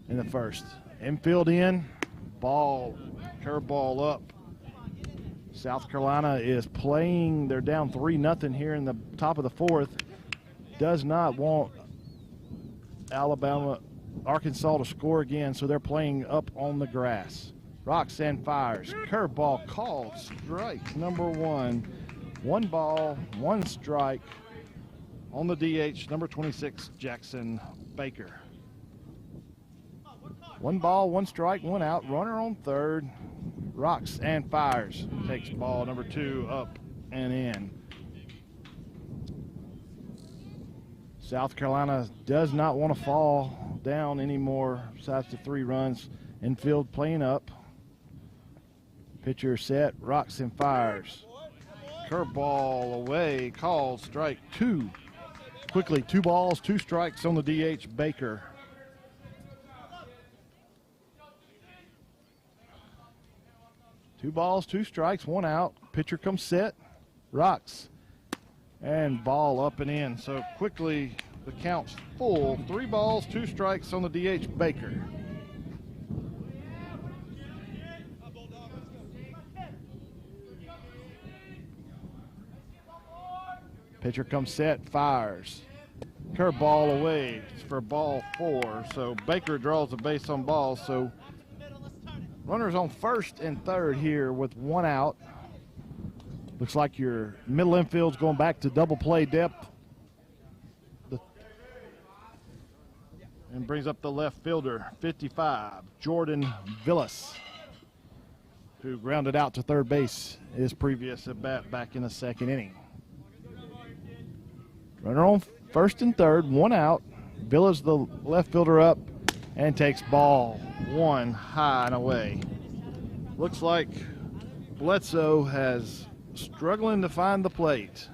in the first. Infield in, ball, curveball up. South Carolina is playing, they're down 3-0 here in the top of the fourth. Does not want Arkansas to score again, so they're playing up on the grass. Rocks and fires, curveball called, strike number one. 1 ball, 1 strike on the DH, number 26, Jackson Baker. 1 ball, 1 strike, 1 out, runner on third. Rocks and fires, takes ball number 2 up and in. South Carolina does not want to fall down anymore besides the 3 runs. Infield playing up. Pitcher set, rocks and fires. Curveball away, called strike 2. Quickly, 2 balls, 2 strikes on the DH, Baker. Two balls, 2 strikes, 1 out. Pitcher comes set, rocks, and ball up and in. So quickly, the count's full. 3 balls, 2 strikes on the DH, Baker. Pitcher comes set, fires. Curveball away for ball 4. So Baker draws a base on balls. So runners on first and third here with 1 out. Looks like your middle infield's going back to double play depth. And brings up the left fielder, 55, Jordan Villas, who grounded out to third base his previous at bat back in the second inning. Runner on first and third, 1 out. Villas, the left fielder, up and takes ball 1 high and away. Looks like Bledsoe has struggling to find the plate.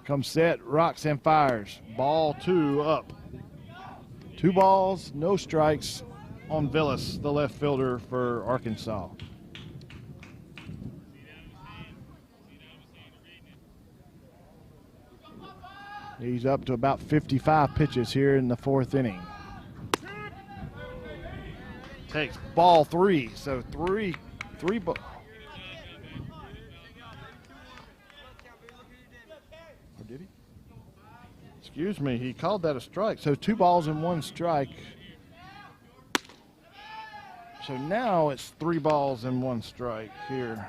Comes set, rocks and fires. Ball 2 up. 2 balls, no strikes on Villas, the left fielder for Arkansas. He's up to about 55 pitches here in the 4th inning. Takes ball 3, so three balls. Or did he? Excuse me, he called that a strike. So 2 balls and 1 strike. So now it's 3 balls and 1 strike here.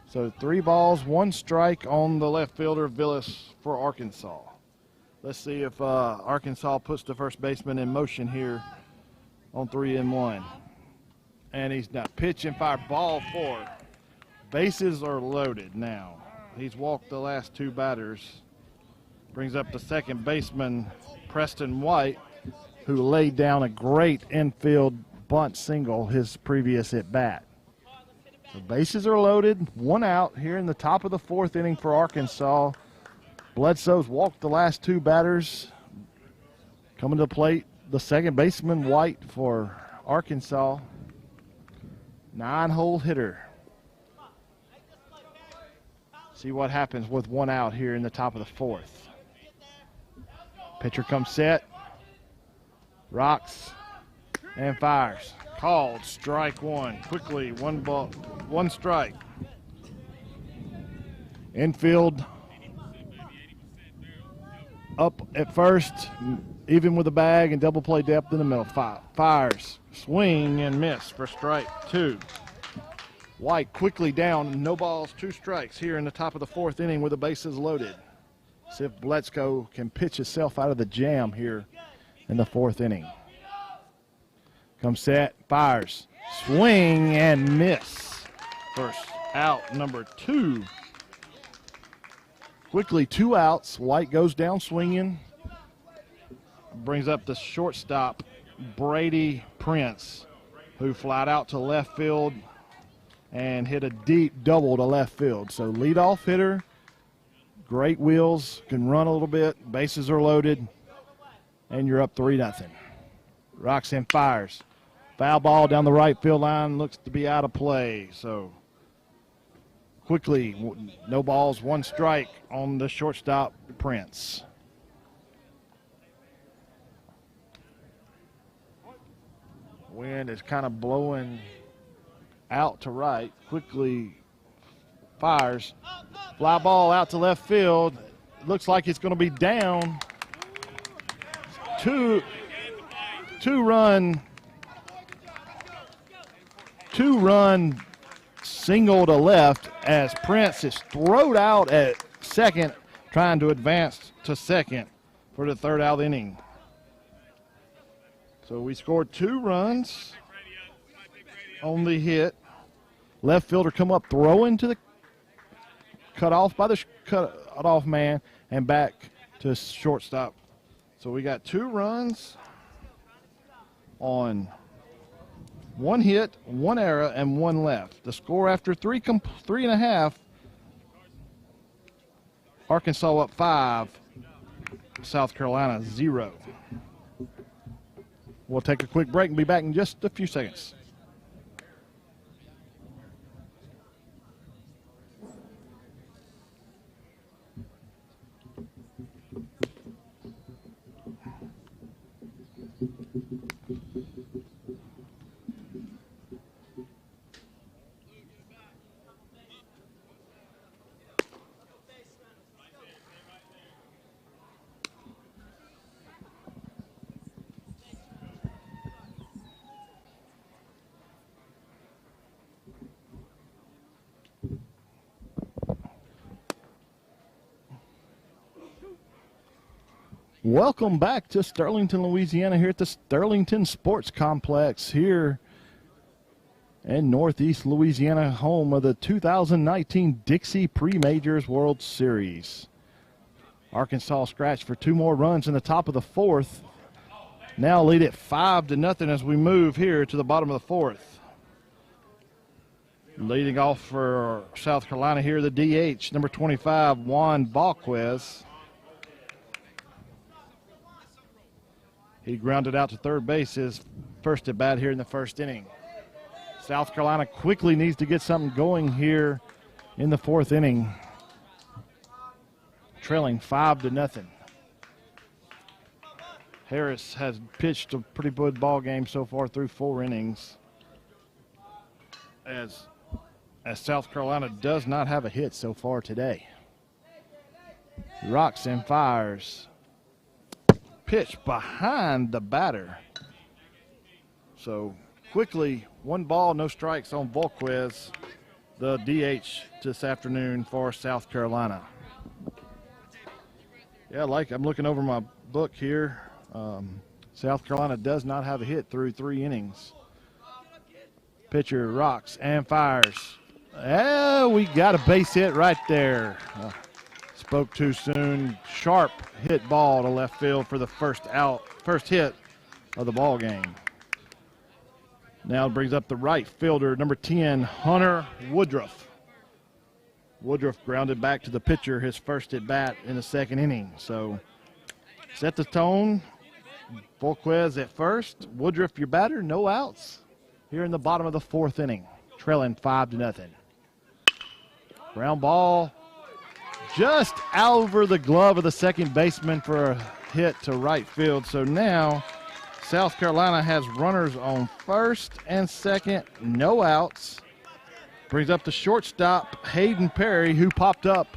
So 3 balls, 1 strike on the left fielder, Villas, for Arkansas. Let's see if Arkansas puts the first baseman in motion here on 3-1. And he's not pitching, fire, ball 4. Bases are loaded now. He's walked the last 2 batters. Brings up the second baseman, Preston White, who laid down a great infield bunt single his previous at bat. The bases are loaded, 1 out here in the top of the 4th inning for Arkansas. Bledsoe's walked the last 2 batters. Coming to the plate, the second baseman, White, for Arkansas. 9-hole hitter. See what happens with 1 out here in the top of the 4th. Pitcher comes set, rocks, and fires. Called, strike 1. Quickly, 1 ball, 1 strike. Infield up at first, even with the bag and double play depth in the middle. Fires, swing and miss for strike 2. White quickly down, no balls, 2 strikes here in the top of the 4th inning with the bases loaded. See if Bledsoe can pitch himself out of the jam here in the 4th inning. Comes set, fires, swing and miss. First out, number 2. Quickly, 2 outs. White goes down swinging. Brings up the shortstop, Brady Prince, who flied out to left field and hit a deep double to left field. So leadoff hitter, great wheels, can run a little bit, bases are loaded, and you're up 3-0. Rocks and fires. Foul ball down the right field line, looks to be out of play. So quickly, no balls, 1 strike on the shortstop, Prince. Wind is kind of blowing out to right. Quickly fires. Fly ball out to left field. Looks like it's going to be down. Two run single to left as Prince is thrown out at second, trying to advance to second for the 3rd out inning. So we scored 2 runs on the hit. Left fielder come up throwing to the cut off by the cut off man and back to shortstop. So we got 2 runs on 1 hit, 1 error, and 1 left. The score after 3.5, Arkansas up 5, South Carolina 0. We'll take a quick break and be back in just a few seconds. Welcome back to Sterlington, Louisiana, here at the Sterlington Sports Complex here in Northeast Louisiana, home of the 2019 Dixie Pre-Majors World Series. Arkansas scratched for 2 more runs in the top of the 4th. Now lead it 5-0 as we move here to the bottom of the 4th. Leading off for South Carolina here, the DH, number 25, Juan Balquez. He grounded out to third base, his first at bat here in the 1st inning. South Carolina quickly needs to get something going here in the 4th inning. Trailing 5-0. Harris has pitched a pretty good ball game so far through 4 innings. As South Carolina does not have a hit so far today. Rocks and fires. Pitch behind the batter. So quickly, 1 ball, no strikes on Volquez, the DH this afternoon for South Carolina. Yeah, like I'm looking over my book here. South Carolina does not have a hit through 3 innings. Pitcher rocks and fires. Oh, we got a base hit right there. Spoke too soon. Sharp hit ball to left field for the first hit of the ball game. Now it brings up the right fielder, number 10, Hunter Woodruff. Woodruff grounded back to the pitcher, his first at bat in the 2nd inning. So set the tone. Volquez at first. Woodruff your batter, no outs. Here in the bottom of the 4th inning, trailing 5-0. Ground ball just over the glove of the second baseman for a hit to right field. So now South Carolina has runners on first and second, no outs. Brings up the shortstop, Hayden Perry, who popped up,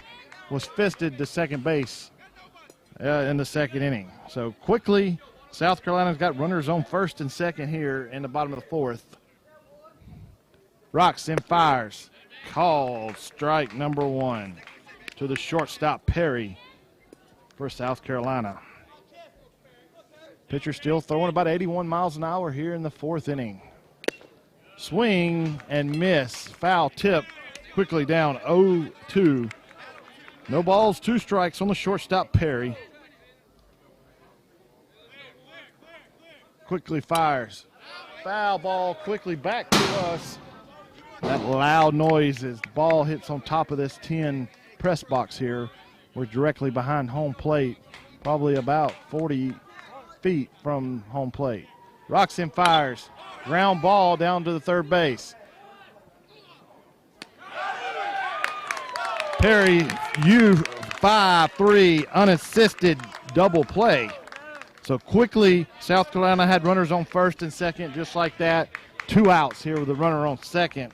was fisted to second base in the 2nd inning. So quickly, South Carolina's got runners on first and second here in the bottom of the 4th. Rocks and fires. Called strike number 1 to the shortstop, Perry, for South Carolina. Pitcher still throwing about 81 miles an hour here in the 4th inning. Swing and miss. Foul tip quickly down 0-2. No balls, 2 strikes on the shortstop, Perry. Quickly fires. Foul ball quickly back to us. That loud noise as the ball hits on top of this 10 press box here. We're directly behind home plate, probably about 40 feet from home plate. Rocks and fires. Ground ball down to the 3rd base. Perry, 5-3 unassisted double play. So quickly, South Carolina had runners on first and second just like that. 2 outs here with a runner on second.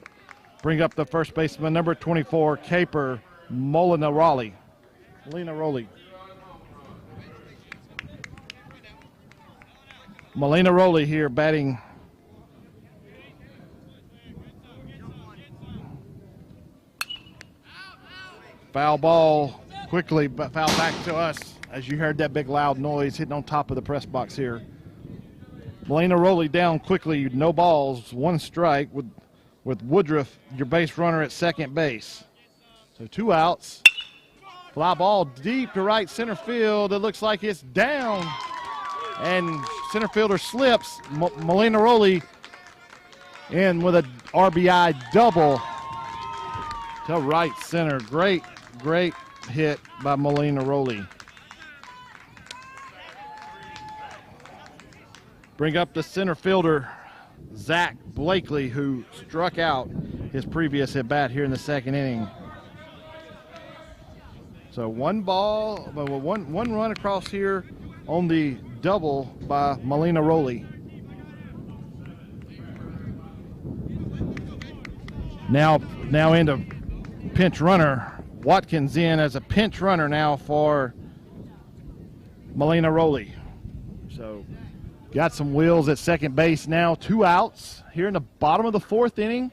Bring up the first baseman, number 24, Caper Molinaroli. Molinaroli here batting. Foul ball quickly, but foul back to us as you heard that big loud noise hitting on top of the press box here. Molinaroli down quickly, no balls, 1 strike with Woodruff, your base runner at second base. So 2 outs. Fly ball deep to right center field. It looks like it's down. And center fielder slips. Molinaroli in with a RBI double to right center. Great hit by Molinaroli. Bring up the center fielder, Zach Blakely, who struck out his previous at bat here in the 2nd inning. So 1 run across here on the double by Molinaroli. Now into pinch runner. Watkins in as a pinch runner now for Molinaroli. So got some wheels at second base now. 2 outs here in the bottom of the 4th inning.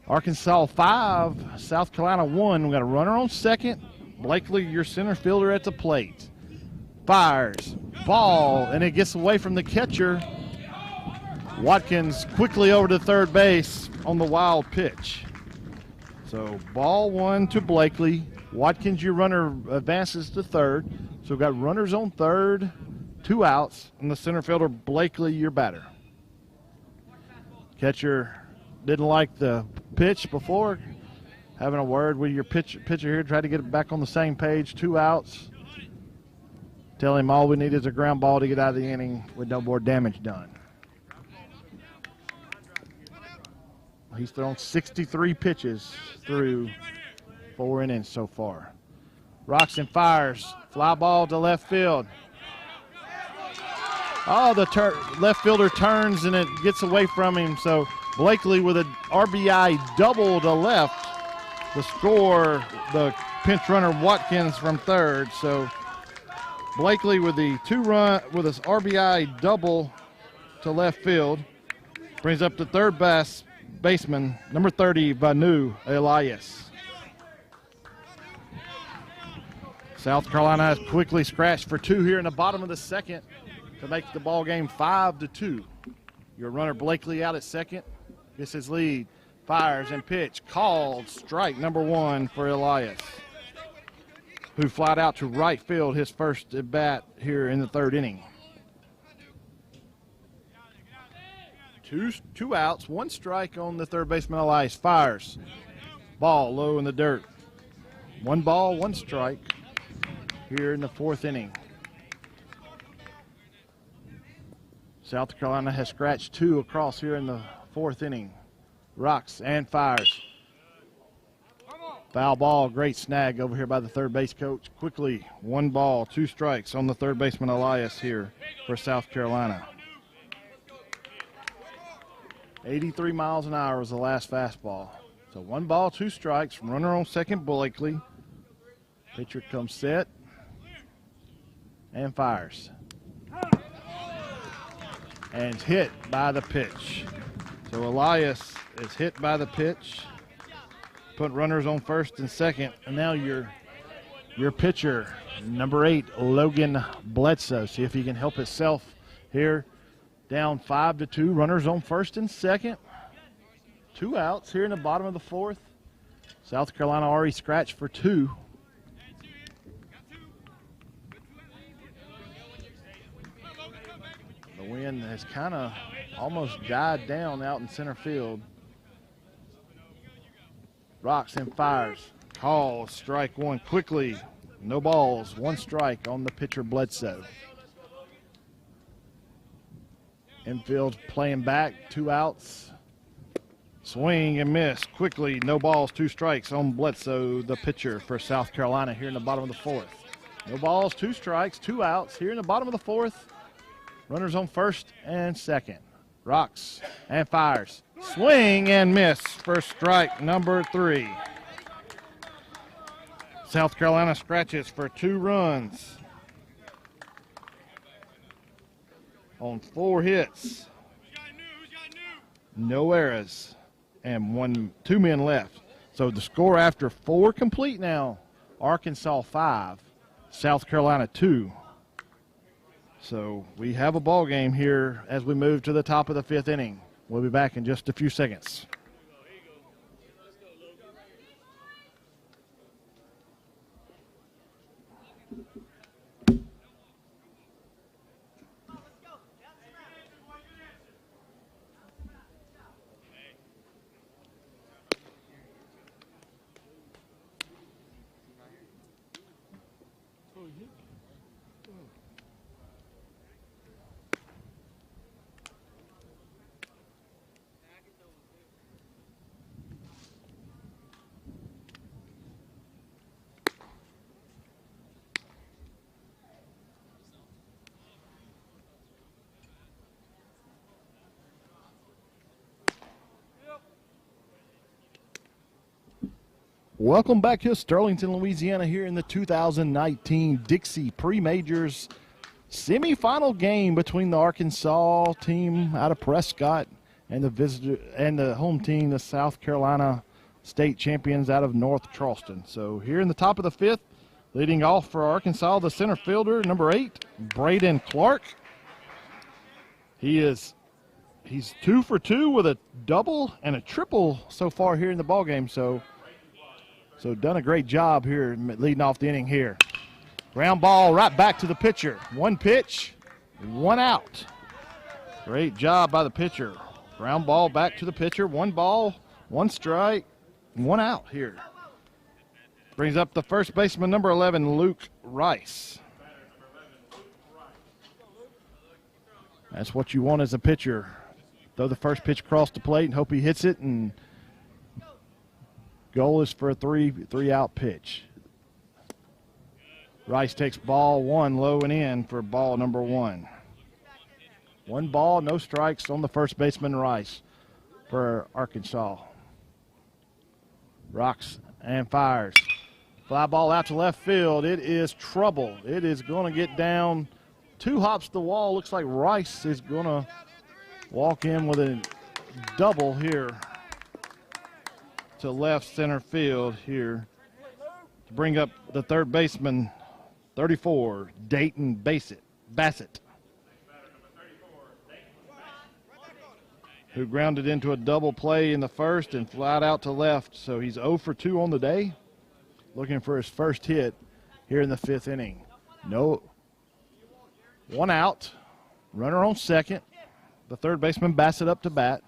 Arkansas 5, South Carolina 1. We got a runner on second. Blakely, your center fielder at the plate. Fires, ball, and it gets away from the catcher. Watkins quickly over to 3rd base on the wild pitch. So ball 1 to Blakely. Watkins, your runner, advances to 3rd. So we've got runners on 3rd. 2 outs, and the center fielder, Blakely, your batter. Catcher didn't like the pitch before. Having a word with your pitcher here, try to get it back on the same page. 2 outs. Tell him all we need is a ground ball to get out of the inning with no more damage done. He's thrown 63 pitches through 4 innings so far. Rocks and fires. Fly ball to left field. Oh, the left fielder turns and it gets away from him. So Blakely with an RBI double to left. The score, the pinch runner Watkins from 3rd. So Blakely with the 2-run with his RBI double to left field brings up the 3rd baseman, number 30, Vanu Elias. South Carolina has quickly scratched for 2 here in the bottom of the second to make the ball game 5-2. Your runner Blakely out at second. Gets his lead. Fires and pitch. Called strike number 1 for Elias, who flied out to right field his first at bat here in the 3rd inning. Two outs, 1 strike on the third baseman Elias. Fires. Ball low in the dirt. 1 ball, 1 strike here in the 4th inning. South Carolina has scratched 2 across here in the 4th inning. Rocks and fires. Foul ball, great snag over here by the third base coach. Quickly, 1 ball, 2 strikes on the third baseman Elias here for South Carolina. 83 miles an hour was the last fastball. So 1 ball, 2 strikes. Runner on second, Blakely. Pitcher comes set and fires. And hit by the pitch. So Elias is hit by the pitch. Put runners on first and second. And now your pitcher, number 8, Logan Bledsoe. See if he can help himself here. Down 5-2. Runners on first and second. 2 outs here in the bottom of the 4th. South Carolina already scratched for 2. The wind has kind of almost died down out in center field. Rocks and fires. Calls strike 1 quickly. No balls, 1 strike on the pitcher Bledsoe. Infield playing back, 2 outs. Swing and miss quickly. No balls, 2 strikes on Bledsoe, the pitcher for South Carolina here in the bottom of the 4th. No balls, 2 strikes, 2 outs here in the bottom of the 4th. Runners on first and second. Rocks and fires. Swing and miss for strike number 3. South Carolina scratches for 2 runs on 4 hits. No errors and 2 men left. So the score after 4 complete now, Arkansas 5, South Carolina 2. So we have a ball game here as we move to the top of the 5th inning. We'll be back in just a few seconds. Welcome back to Sterlington, Louisiana, here in the 2019 Dixie Pre-Majors semifinal game between the Arkansas team out of Prescott and the home team, the South Carolina state champions out of North Charleston. So here in the top of the 5th, leading off for Arkansas, the center fielder, number 8, Braden Clark. He's 2 for 2 with a double and a triple so far here in the ballgame. So done a great job here leading off the inning here. Ground ball right back to the pitcher. 1 pitch, 1 out. Great job by the pitcher. Ground ball back to the pitcher. 1 ball, 1 strike, 1 out here. Brings up the first baseman, number 11, Luke Rice. That's what you want as a pitcher. Throw the first pitch across the plate and hope he hits it, and goal is for a 3-out pitch. Rice takes ball 1 low and in for ball number 1. 1 ball, no strikes on the first baseman, Rice, for Arkansas. Rocks and fires. Fly ball out to left field. It is trouble. It is going to get down 2 hops to the wall. Looks like Rice is going to walk in with a double here to left center field here to bring up the third baseman, 34, Dayton Bassett, who grounded into a double play in the first and flied out to left. So he's 0 for 2 on the day, looking for his first hit here in the 5th inning. No, one out, runner on second. The third baseman Bassett up to bat.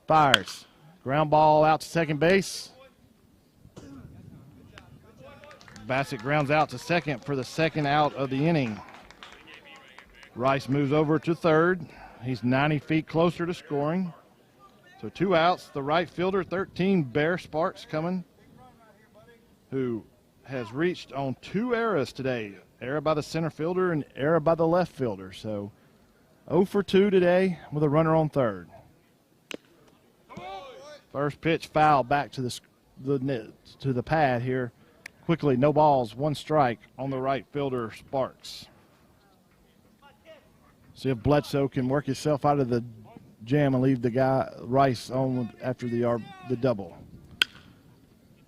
Fires, ground ball out to second base. Bassett grounds out to second for the second out of the inning. Rice moves over to third. He's 90 feet closer to scoring. So 2 outs. The right fielder, 13, Bear Sparks coming, who has reached on 2 errors today. Error by the center fielder and error by the left fielder. So 0 for 2 today with a runner on third. First pitch foul back to the pad here. Quickly, no balls, 1 strike on the right fielder, Sparks. See if Bledsoe can work himself out of the jam and leave the guy Rice on after the double.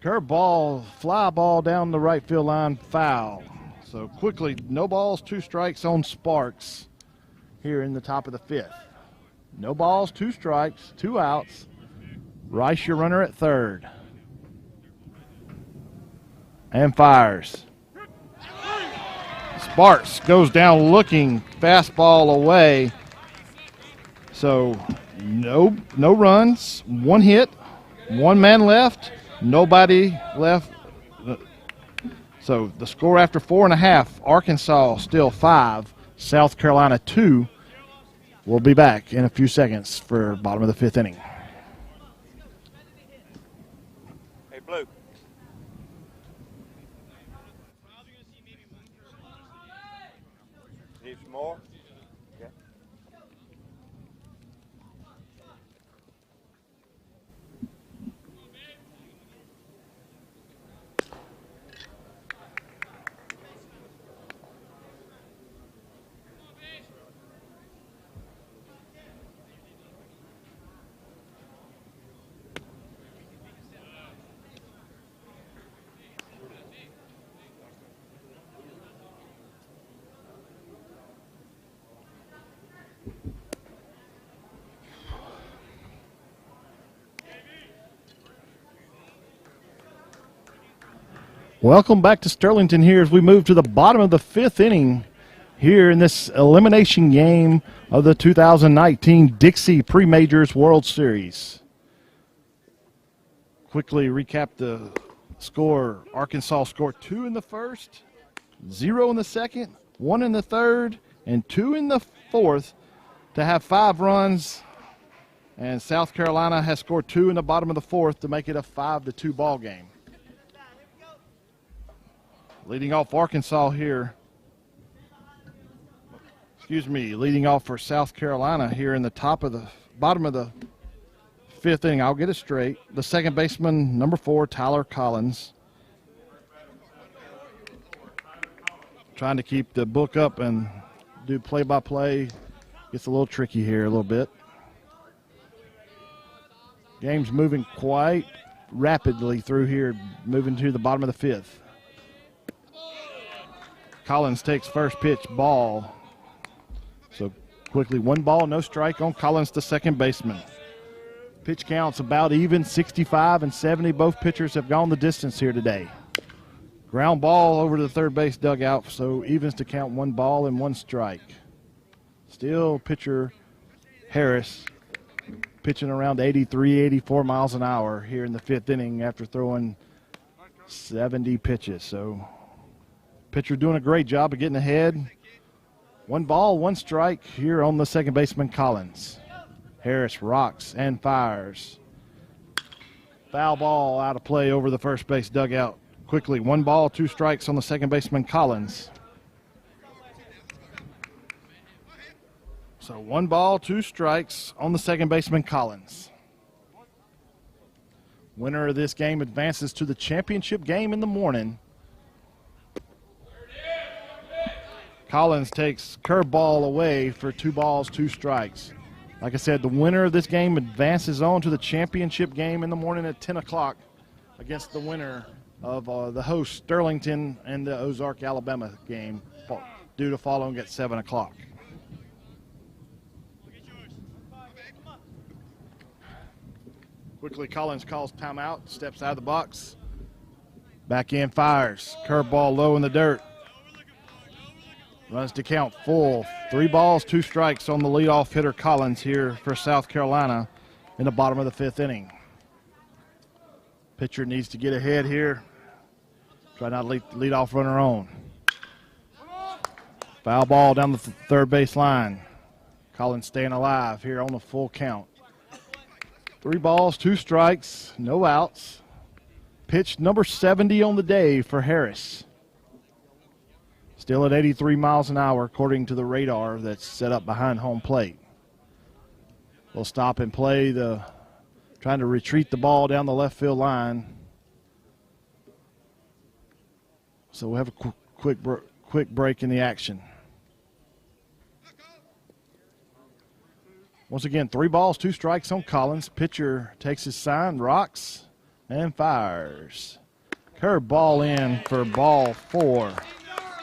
Curveball, fly ball down the right field line, foul. So quickly, no balls, 2 strikes on Sparks here in the top of the 5th. No balls, 2 strikes, 2 outs. Rice, your runner at third. And fires. Sparks goes down looking, fastball away. So no runs, 1 hit, 1 man left, nobody left. So the score after 4.5, Arkansas still 5, South Carolina 2. We'll be back in a few seconds for bottom of the 5th inning. Hey, Blue. Need some more? Yeah. Welcome back to Sterlington here as we move to the bottom of the 5th inning here in this elimination game of the 2019 Dixie Pre-Majors World Series. Quickly recap the score. Arkansas scored 2 in the first, 0 in the second, 1 in the third, and 2 in the fourth to have 5 runs. And South Carolina has scored 2 in the bottom of the 4th to make it a 5-2 ball game. Leading off Arkansas here. Leading off for South Carolina here in the bottom of the 5th inning. I'll get it straight. The second baseman, number 4, Tyler Collins. Trying to keep the book up and do play-by-play. Gets a little tricky here a little bit. Game's moving quite rapidly through here, moving to the bottom of the 5th. Collins takes first pitch, ball. So quickly, 1 ball, no strike on Collins, the second baseman. Pitch counts about even, 65 and 70. Both pitchers have gone the distance here today. Ground ball over to the third base dugout, so evens to count 1 ball and 1 strike. Still pitcher Harris pitching around 83, 84 miles an hour here in the 5th inning after throwing 70 pitches. So pitcher doing a great job of getting ahead. 1 ball, 1 strike here on the second baseman, Collins. Harris rocks and fires. Foul ball out of play over the first base dugout. Quickly, 1 ball, 2 strikes on the second baseman, Collins. So 1 ball, 2 strikes on the second baseman, Collins. Winner of this game advances to the championship game in the morning. Collins takes curveball away for 2 balls, 2 strikes. Like I said, the winner of this game advances on to the championship game in the morning at 10 o'clock against the winner of the host Sterlington and the Ozark, Alabama game due to following at 7 o'clock. Quickly, Collins calls timeout, steps out of the box. Back in, fires. Curveball low in the dirt. Runs to count full. 3 balls, 2 strikes on the leadoff hitter Collins here for South Carolina in the bottom of the 5th inning. Pitcher needs to get ahead here. Try not to lead off runner on. Foul ball down the third base line. Collins staying alive here on the full count. 3 balls, 2 strikes, no outs. Pitch number 70 on the day for Harris. Still at 83 miles an hour according to the radar that's set up behind home plate. We'll stop and play trying to retreat the ball down the left field line. So we'll have a quick break in the action. Once again, 3 balls, 2 strikes on Collins. Pitcher takes his sign, rocks, and fires. Curve ball in for ball 4.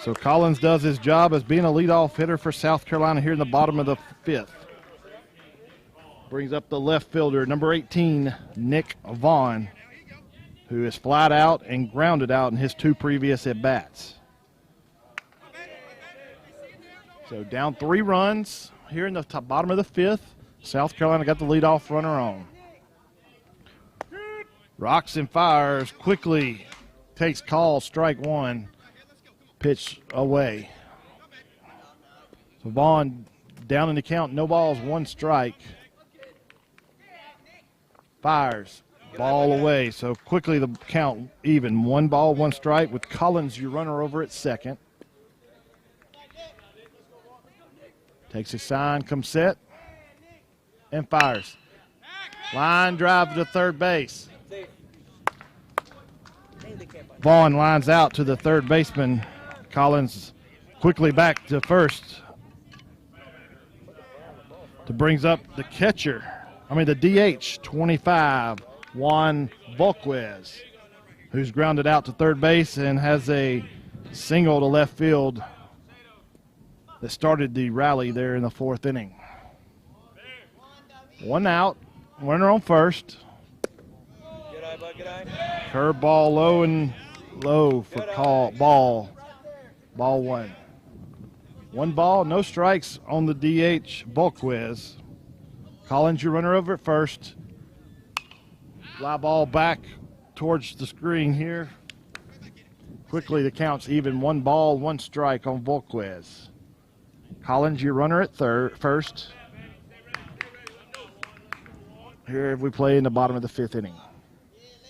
So Collins does his job as being a leadoff hitter for South Carolina here in the bottom of the 5th. Brings up the left fielder, number 18, Nick Vaughn, who is flied out and grounded out in his 2 previous at-bats. So down 3 runs here in the bottom of the 5th. South Carolina got the leadoff runner on. Rocks and fires, quickly takes call, strike 1, pitch away. So Vaughn down in the count, no balls, 1 strike. Fires, ball away. So quickly the count even, 1 ball, 1 strike with Collins, your runner over at second. Takes his sign, comes set, and fires. Line drive to third base. Vaughn lines out to the third baseman. Collins quickly back to first. To brings up the catcher. The DH, 25, Juan Volquez, who's grounded out to third base and has a single to left field that started the rally there in the 4th inning. 1 out, runner on first. Curve ball low and low for ball 1. 1 ball, no strikes on the DH Volquez. Collins, your runner over at first. Fly ball back towards the screen here. Quickly the count's even, 1 ball, 1 strike on Volquez. Collins, your runner at first. Here we play in the bottom of the 5th inning.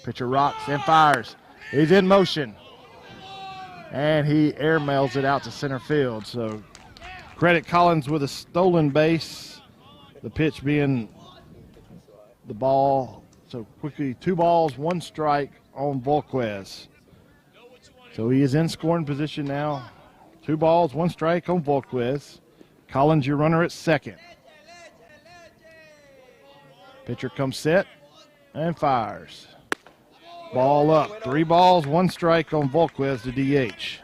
Pitcher rocks and fires. He's in motion. And he airmails it out to center field. So credit Collins with a stolen base. The pitch being the ball. So quickly 2 balls, 1 strike on Volquez. So he is in scoring position now. 2 balls, 1 strike on Volquez. Collins, your runner at second. Pitcher comes set and fires. Ball up. 3 balls, 1 strike on Volquez, the DH.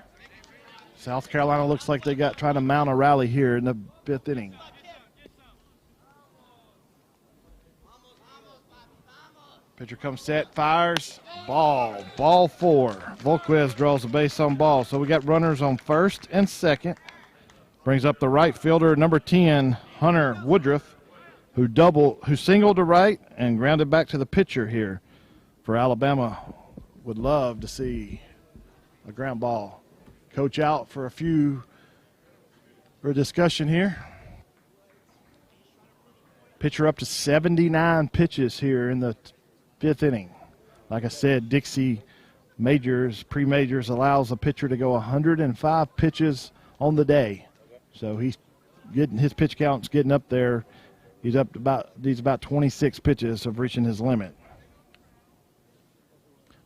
South Carolina looks like they got trying to mount a rally here in the 5th inning. Pitcher comes set, fires, ball 4. Volquez draws the base on ball. So we got runners on first and second. Brings up the right fielder, number 10, Hunter Woodruff, who singled to right and grounded back to the pitcher here for Alabama. Would love to see a ground ball. Coach out for a discussion here. Pitcher up to 79 pitches here in the 5th inning. Like I said, Dixie pre-majors allows a pitcher to go 105 pitches on the day. So he's getting his pitch count's getting up there. He's about 26 pitches of reaching his limit.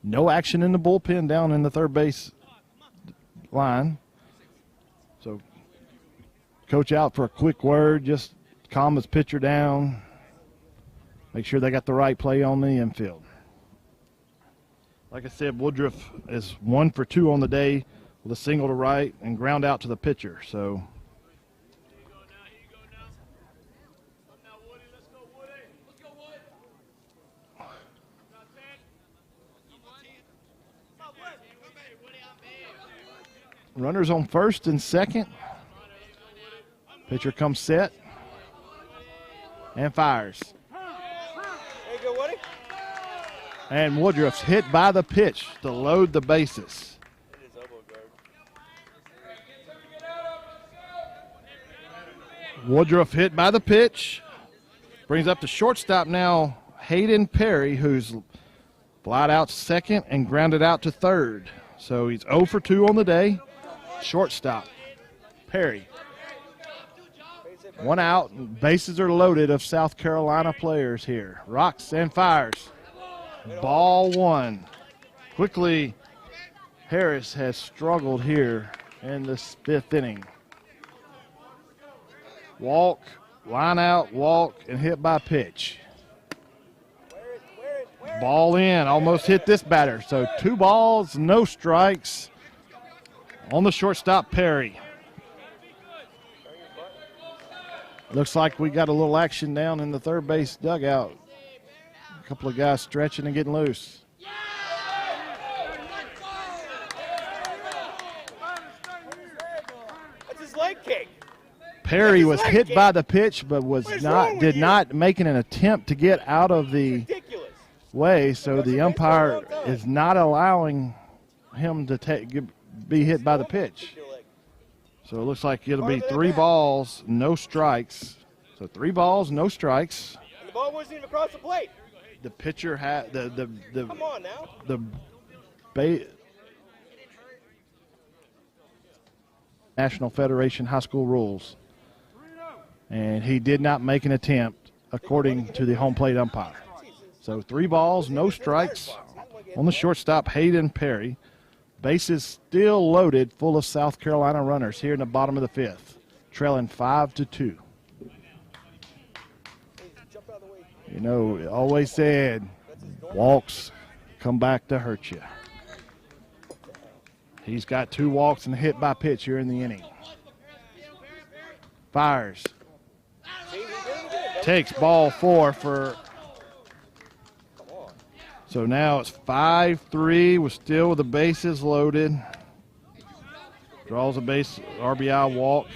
No action in the bullpen down in the third base line. So coach out for a quick word, just calm his pitcher down. Make sure they got the right play on the infield. Like I said, Woodruff is 1 for 2 on the day with a single to right and ground out to the pitcher. So runners on first and second. Pitcher comes set and fires. There you go, Woody. And Woodruff's hit by the pitch to load the bases. It is elbow guard. Woodruff hit by the pitch. Brings up the shortstop now, Hayden Perry, who's flied out second and grounded out to third. So he's 0 for 2 on the day. Shortstop, Perry. 1 out, and bases are loaded of South Carolina players here. Rocks and fires. Ball 1. Quickly, Harris has struggled here in this 5th inning. Walk, line out, walk, and hit by pitch. Ball in, almost hit this batter. So 2 balls, no strikes on the shortstop, Perry. Looks like we got a little action down in the third base dugout. A couple of guys stretching and getting loose. That's his leg kick. Perry was hit by the pitch, but did not make an attempt to get out of the Ridiculous. way. So the umpire is not allowing him to be hit by the pitch. So it looks like it'll be 3 balls, no strikes. So 3 balls, no strikes. And the ball wasn't even across the plate. The pitcher had Come on now. National Federation High School rules, and he did not make an attempt according to the home plate umpire. So 3 balls, no strikes on the shortstop, Hayden Perry. Bases still loaded, full of South Carolina runners here in the bottom of the 5th, trailing 5-2. You know, always said, walks come back to hurt you. He's got 2 walks and a hit by pitch here in the inning. Fires. Takes ball 4 for. So now it's 5-3. We're still with the bases loaded. Draws a base RBI walk.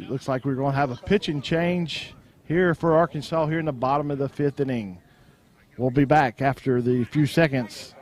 Looks like we're going to have a pitching change here for Arkansas here in the bottom of the 5th inning. We'll be back after the few seconds.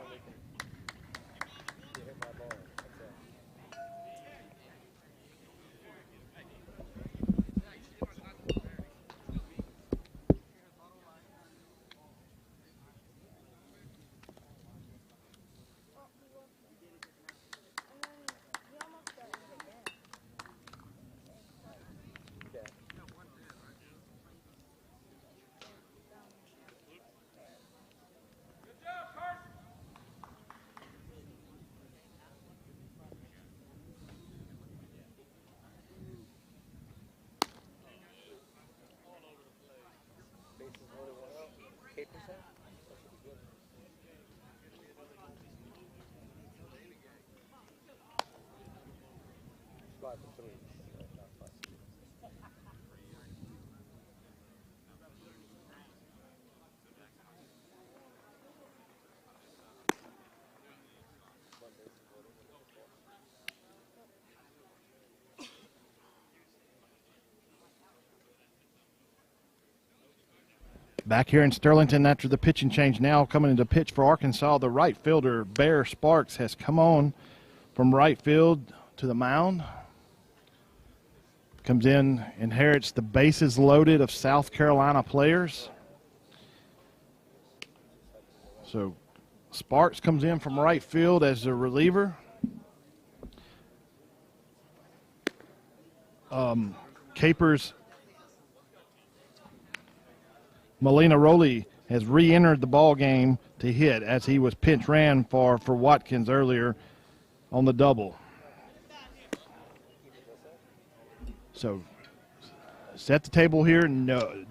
Back here in Sterlington after the pitching change now coming into pitch for Arkansas, the right fielder, Bear Sparks, has come on from right field to the mound. Comes in, inherits the bases loaded of South Carolina players. So Sparks comes in from right field as the reliever. Capers Molina Rowley has re-entered the ball game to hit as he was pinch ran for Watkins earlier on the double. So set the table here. No.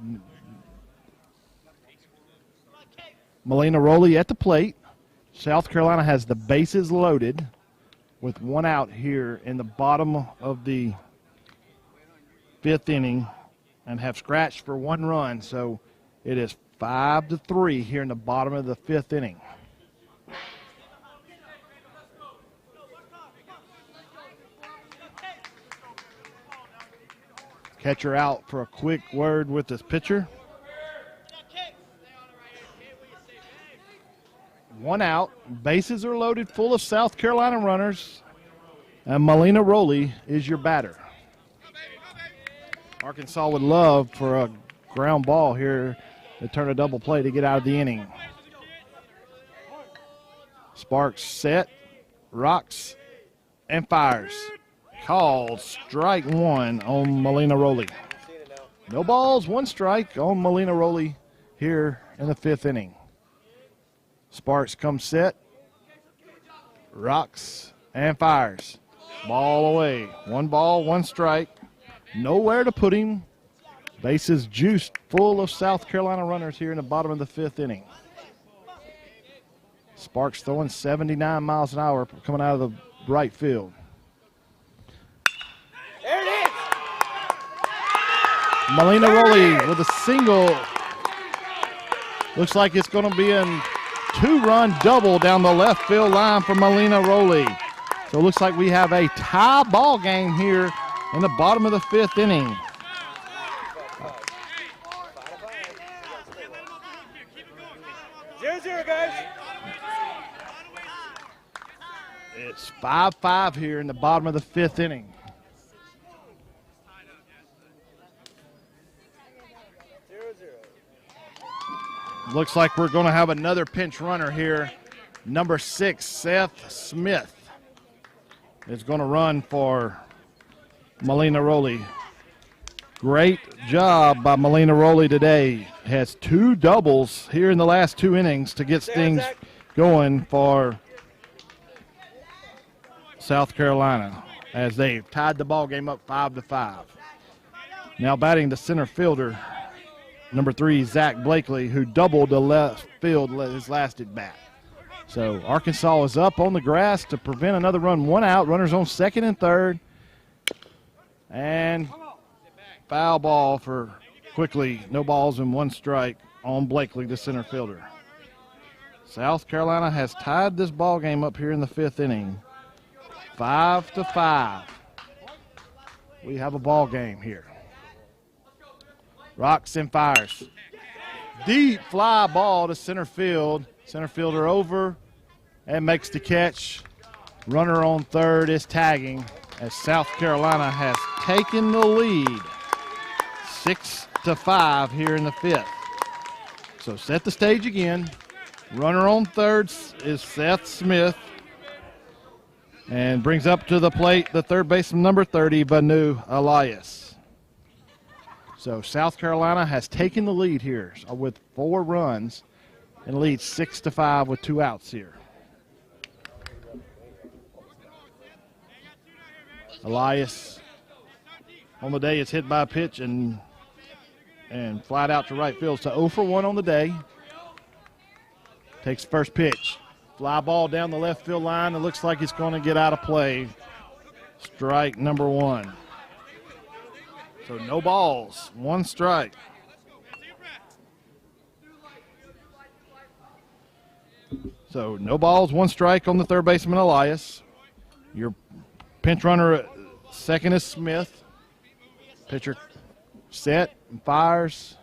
Melina Rowley at the plate. South Carolina has the bases loaded with one out here in the bottom of the 5th inning and have scratched for 1 run. So it is 5-3 here in the bottom of the 5th inning. Catcher out for a quick word with his pitcher. 1 out. Bases are loaded full of South Carolina runners. And Melina Rowley is your batter. Arkansas would love for a ground ball here to turn a double play to get out of the inning. Sparks set, rocks, and fires. Called strike 1 on Melina Rowley. No balls, 1 strike on Melina Rowley here in the 5th inning. Sparks comes set, rocks, and fires. Ball away. 1 ball, 1 strike. Nowhere to put him. Bases juiced full of South Carolina runners here in the bottom of the 5th inning. Sparks throwing 79 miles an hour coming out of the right field. There it is. Melina Rowley with a single. Looks like it's going to be a 2-run double down the left field line for Melina Rowley. So it looks like we have a tie ball game here in the bottom of the 5th inning. Zero, guys. It's 5-5 here in the bottom of the 5th inning. Looks like we're going to have another pinch runner here. Number 6, Seth Smith, is going to run for Melina Rowley. Great job by Melina Rowley today. Has 2 doubles here in the last 2 innings to get things going for South Carolina as they've tied the ball game up 5-5. Now batting the center fielder, number 3, Zach Blakely, who doubled the left field his last at bat. So Arkansas is up on the grass to prevent another run. 1 out, runners on 2nd and 3rd. And foul ball for Quickly. No balls and 1 strike on Blakely, the center fielder. South Carolina has tied this ball game up here in the 5th inning. 5-5. We have a ball game here. Rocks and fires. Deep fly ball to center field. Center fielder over and makes the catch. Runner on 3rd is tagging as South Carolina has taken the lead. 6-5 here in the 5th. So set the stage again. Runner on 3rd is Seth Smith. And brings up to the plate the 3rd baseman, number 30, Banu Elias. So South Carolina has taken the lead here with 4 runs and leads 6-5 with 2 outs here. Elias on the day is hit by a pitch and flat out to right field. So 0 for 1 on the day. Takes first pitch. Fly ball down the left field line. It looks like it's going to get out of play. Strike number 1. So no balls, 1 strike. So no balls, 1 strike on the 3rd baseman, Elias. Your pinch runner at 2nd is Smith. Pitcher set and fires.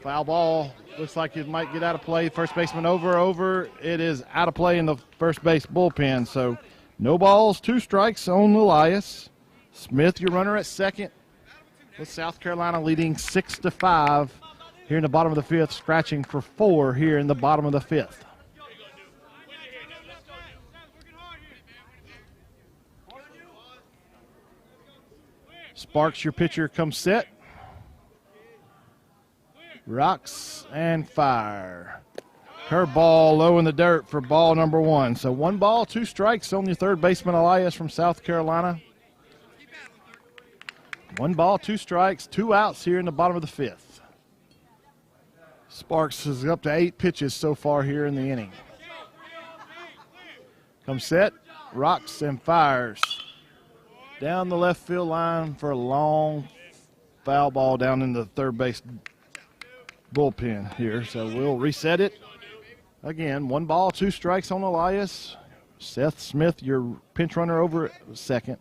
Foul ball. Looks like it might get out of play. First baseman over. It is out of play in the first base bullpen. So no balls, 2 strikes on Elias. Smith, your runner at 2nd. With South Carolina leading 6-5 here in the bottom of the 5th, scratching for 4 here in the bottom of the 5th. Sparks, your pitcher, comes set. Rocks and fire. Curveball low in the dirt for ball number 1. So 1 ball, 2 strikes on your 3rd baseman, Elias from South Carolina. 1 ball, 2 strikes, 2 outs here in the bottom of the 5th. Sparks is up to 8 pitches so far here in the inning. Comes set, rocks and fires. Down the left field line for a long foul ball down in the third base bullpen here. So we'll reset it. Again, 1 ball, 2 strikes on Elias. Seth Smith, your pinch runner, over at second.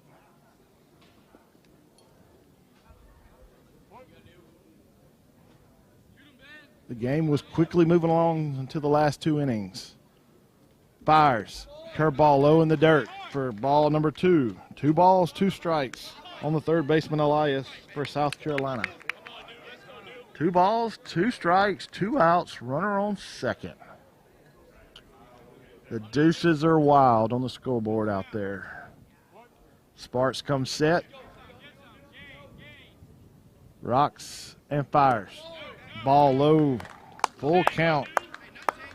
The game was quickly moving along into the last 2 innings. Fires. Curveball low in the dirt for ball number 2. 2 balls, 2 strikes on the third baseman Elias for South Carolina. 2 balls, 2 strikes, 2 outs, runner on second. The deuces are wild on the scoreboard out there. Sparks comes set. Rocks and fires. Ball low, full count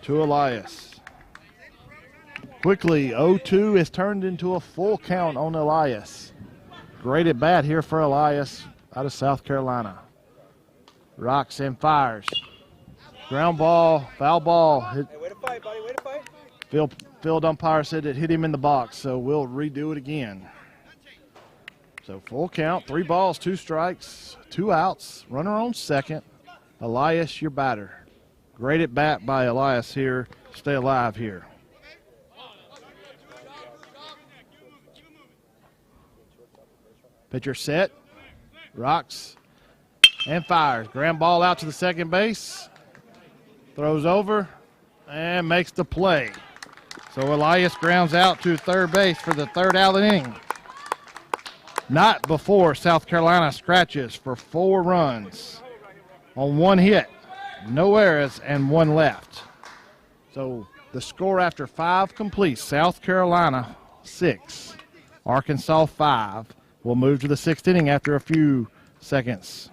to Elias. Quickly, 0-2 is turned into a full count on Elias. Great at bat here for Elias out of South Carolina. Rocks and fires. Ground ball, foul ball. Hey, way to fight, buddy. Way to fight. Field umpire said it hit him in the box, so we'll redo it again. So full count, 3 balls, 2 strikes, 2 outs, runner on second. Elias, your batter. Great at bat by Elias here. Stay alive here. Pitcher set, rocks, and fires. Ground ball out to the second base. Throws over and makes the play. So Elias grounds out to third base for the 3rd out of the inning. Not before South Carolina scratches for 4 runs on 1 hit. No errors and 1 left. So the score after 5 completes, South Carolina 6, Arkansas 5. We'll move to the 6th inning after a few seconds.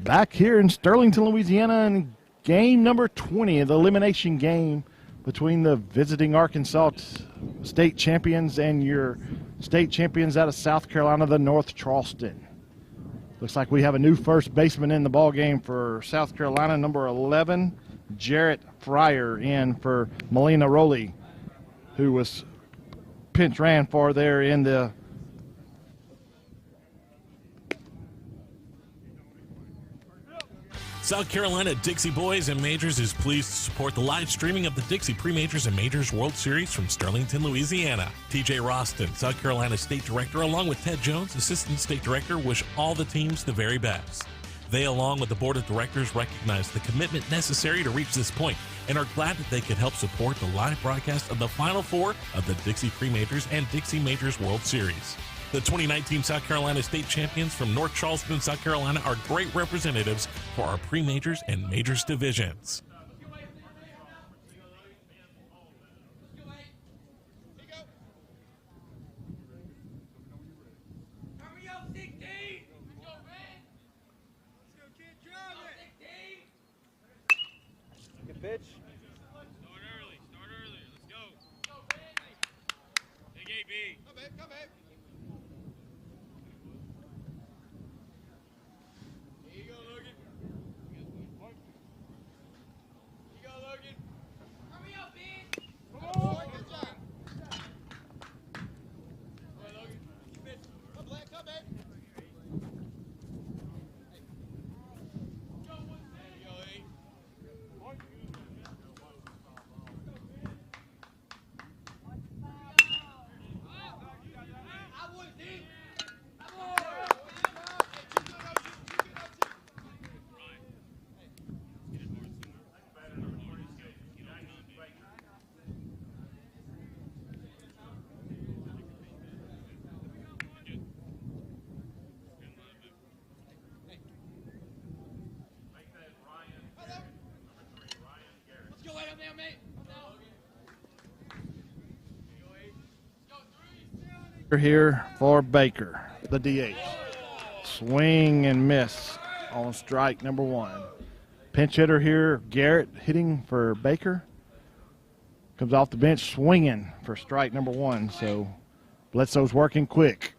Back here in Sterlington, Louisiana, in game number 20 of the elimination game between the visiting Arkansas state champions and your state champions out of South Carolina, the North Charleston. Looks like we have a new first baseman in the ball game for South Carolina, number 11, Jarrett Fryer, in for Melina Rowley, who was pinch ran for there in the South Carolina Dixie Boys and Majors is pleased to support the live streaming of the Dixie Pre-Majors and Majors World Series from Sterlington, Louisiana. TJ Roston, South Carolina State Director, along with Ted Jones, Assistant State Director, wish all the teams the very best. They, along with the Board of Directors, recognize the commitment necessary to reach this point and are glad that they could help support the live broadcast of the Final Four of the Dixie Pre-Majors and Dixie Majors World Series. The 2019 South Carolina State Champions from North Charleston, South Carolina are great representatives for our pre-majors and majors divisions. Good pitch. Start early. Let's go. Big AB. Come back. Here you go, Logan. Hurry up, Ben. Come on. Good job. Come on, Logan. Come back. There you go, A. down, mate. Come down. Here for Baker, the DH. Swing and miss on strike number 1. Pinch hitter here, Garrett hitting for Baker. Comes off the bench swinging for strike number 1. So Bledsoe's working quick.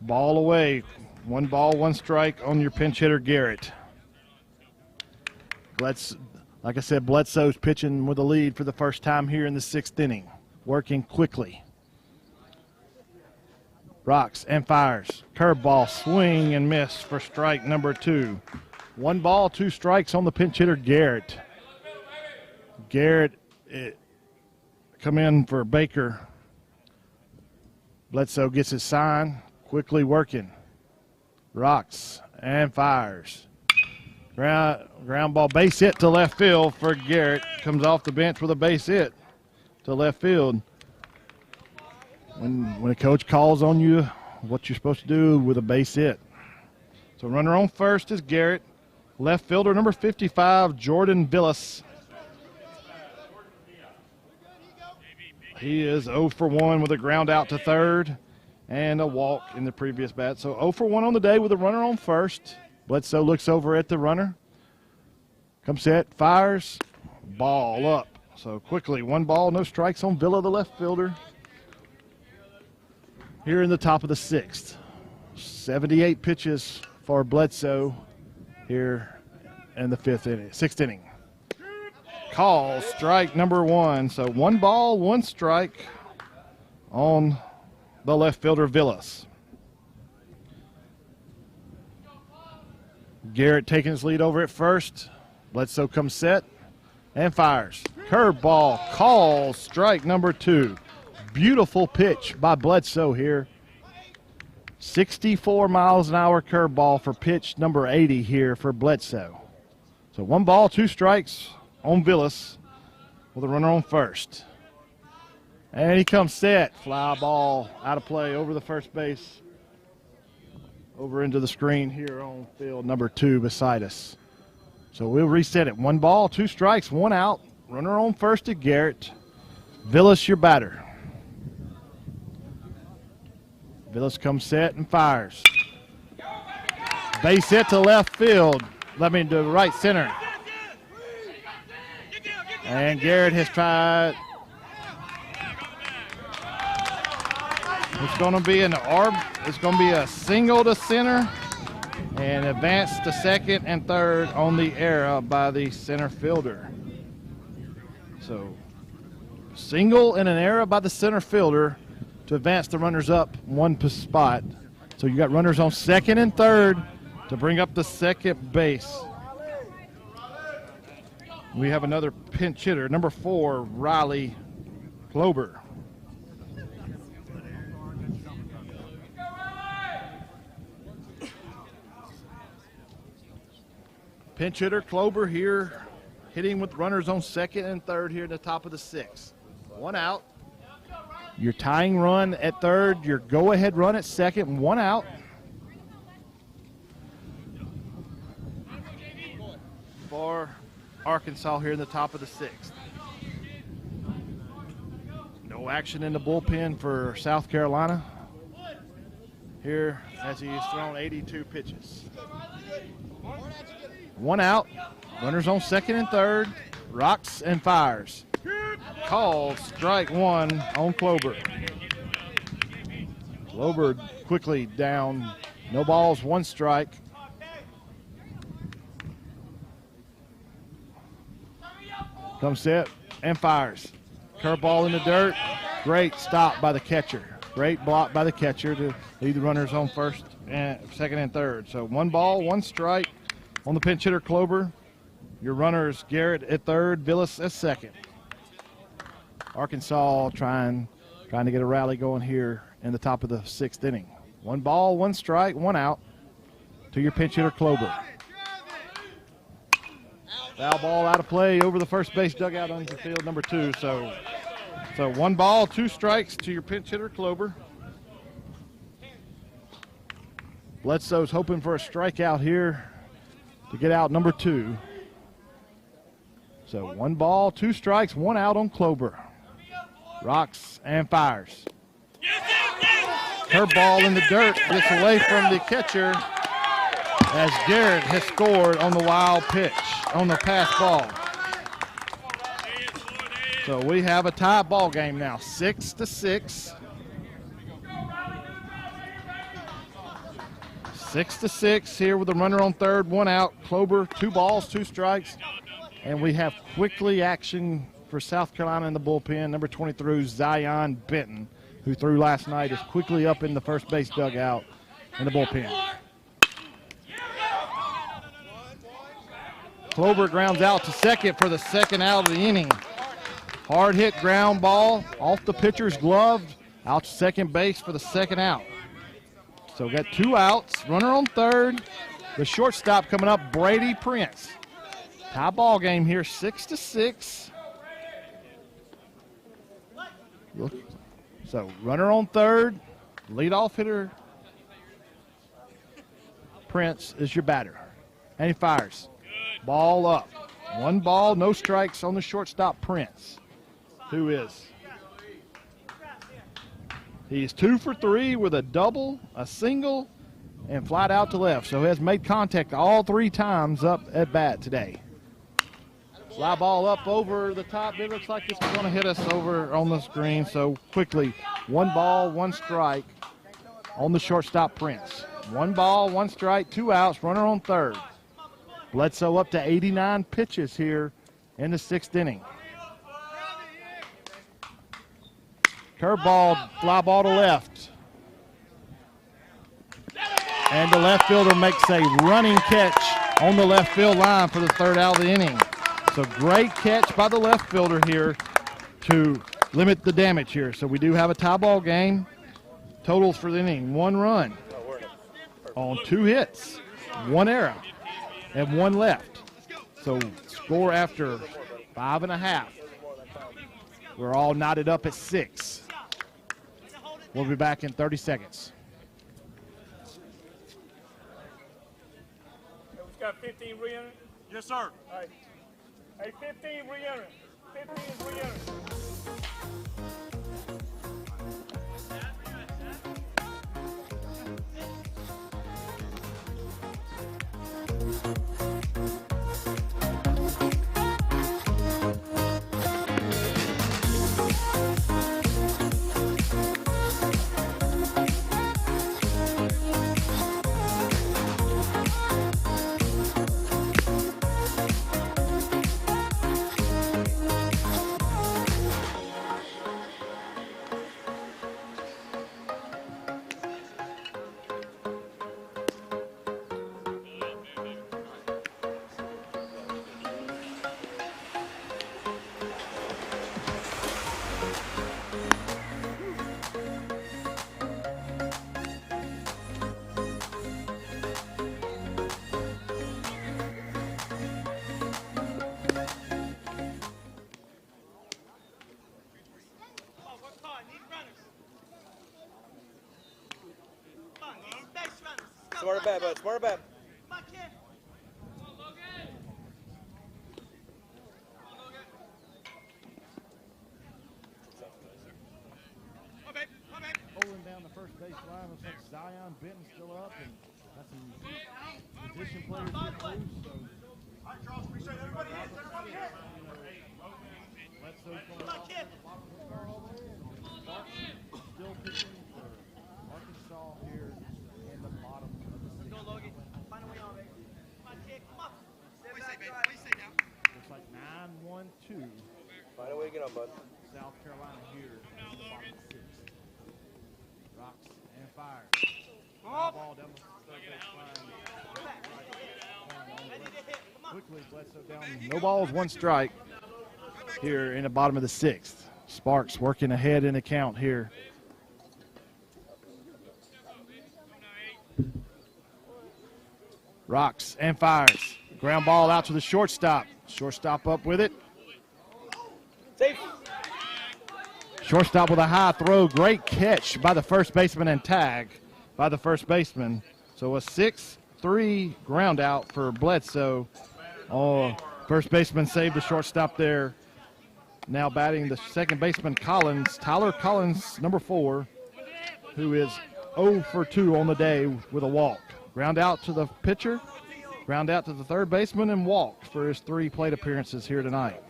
Ball away. 1 ball, 1 strike on your pinch hitter, Garrett. Like I said, Bledsoe's pitching with a lead for the first time here in the 6th inning. Working quickly. Rocks and fires. Curveball, swing and miss for strike number 2. 1 ball, 2 strikes on the pinch hitter, Garrett. Garrett come in for Baker. Bledsoe gets his sign, quickly working. Rocks and fires. Ground ball, base hit to left field for Garrett. Comes off the bench with a base hit to left field. When a coach calls on you, what you're supposed to do with a base hit. So runner on first is Garrett. Left fielder number 55, Jordan Villas. He is 0 for 1 with a ground out to third and a walk in the previous bat. So 0 for 1 on the day with a runner on first. Bledsoe looks over at the runner. Comes set, fires, ball up. So quickly, 1 ball, no strikes on Villa, the left fielder. Here in the top of the 6th. 78 pitches for Bledsoe here in the 6th inning. Call strike number 1. So 1 ball, 1 strike on the left fielder, Villas. Garrett taking his lead over at first. Bledsoe comes set and fires. Curveball, call strike number 2. Beautiful pitch by Bledsoe here. 64 miles an hour curveball for pitch number 80 here for Bledsoe. So 1 ball, 2 strikes on Villas with a runner on first. And he comes set. Fly ball out of play over the first base. Over into the screen here on field number 2 beside us. So we'll reset it. 1 ball, 2 strikes, 1 out. Runner on first to Garrett. Villas, your batter. Villas comes set and fires. Base hit to left field. To right center. And Garrett has tried. It's going to be it's going to be a single to center and advance to second and third on the error by the center fielder. So single and an error by the center fielder to advance the runners up 1 spot. So you got runners on second and third to bring up the second base. We have another pinch hitter, number 4, Riley Klober. Pinch hitter Klober here, hitting with runners on second and third here at the top of the 6th. 1 out. Your tying run at third, your go-ahead run at second, 1 out. For Arkansas here in the top of the 6th. No action in the bullpen for South Carolina here as he's thrown 82 pitches. 1 out. Runners on second and third. Rocks and fires. Called strike 1 on Klober. Klober quickly down. No balls, 1 strike. Comes set and fires. Curveball in the dirt. Great stop by the catcher. Great block by the catcher to lead the runners on first and second and third. So 1 ball, 1 strike on the pinch hitter Klober. Your runners Garrett at third, Villas at second. Arkansas trying to get a rally going here in the top of the 6th inning. 1 ball, 1 strike, 1 out to your pinch hitter Klober. Foul ball out of play over the first base dugout on the field number 2. So 1 ball, 2 strikes to your pinch hitter Klober. Bledsoe's hoping for a strikeout here to get out number 2. So 1 ball, 2 strikes, 1 out on Klober. Rocks and fires. Curveball in the dirt, gets away from the catcher as Garrett has scored on the wild pitch, on the pass ball. So we have a tie ball game now, 6-6. 6-6 here with a runner on third, 1 out. Klober, 2 balls, 2 strikes. And we have quickly action for South Carolina in the bullpen. Number 23, Zion Benton, who threw last night, is quickly up in the first base dugout in the bullpen. Klober grounds out to second for the second out of the inning. Hard hit ground ball off the pitcher's glove, out to second base for the second out. So we got 2 outs, runner on third. The shortstop coming up, Brady Prince. Tie ball game here, 6-6. So runner on third, leadoff hitter Prince is your batter. And he fires. Ball up. 1 ball, no strikes on the shortstop Prince. Who is? He's 2 for 3 with a double, a single, and flied out to left. So he has made contact all 3 times up at bat today. Fly ball up over the top. It looks like it's going to hit us over on the screen. So quickly, 1 ball, 1 strike on the shortstop Prince. 1 ball, 1 strike, 2 outs, runner on third. Bledsoe up to 89 pitches here in the 6th inning. Curveball, fly ball to left. And the left fielder makes a running catch on the left field line for the 3rd out of the inning. So great catch by the left fielder here to limit the damage here. So we do have a tie ball game. Totals for the inning, 1 run on 2 hits, 1 error, and 1 left. So score after 5.5. We're all knotted up at 6. We'll be back in 30 seconds. We've got 15 re-entering? Yes, sir. All right. Hey, 15 re-entering. 15 re-entering. Smarter bat, bud. Smarter bat. Rolling down the first base line, looks like Zion Benton still up, and got some position players here too. So All right, Charles, appreciate everybody hits. Everybody hits. Bledsoe's going off in the bottom of the third over there, and Sparks still pitching for Arkansas here in the bottom of the 6th. Go, Logan. Find a way on, baby. Come on, kid. Come on. What do you say, baby? What do you say now? Looks like 9-1-2. Find a way to get on, bud. South Carolina here in the bottom of the 6th. Rocks and fires. Ball down the third base line. Quickly, Bledsoe down. No balls, 1 strike here in the bottom of the 6th. Sparks working ahead in the count here. Rocks and fires. Ground ball out to the shortstop. Shortstop up with it. Safe. Shortstop with a high throw. Great catch by the first baseman and tag by the first baseman. So a 6-3 ground out for Bledsoe First baseman saved the shortstop there. Now batting the second baseman, Collins. Tyler Collins, number 4, who is 0 for 2 on the day with a walk. Ground out to the pitcher, ground out to the third baseman, and walked for his 3 plate appearances here tonight.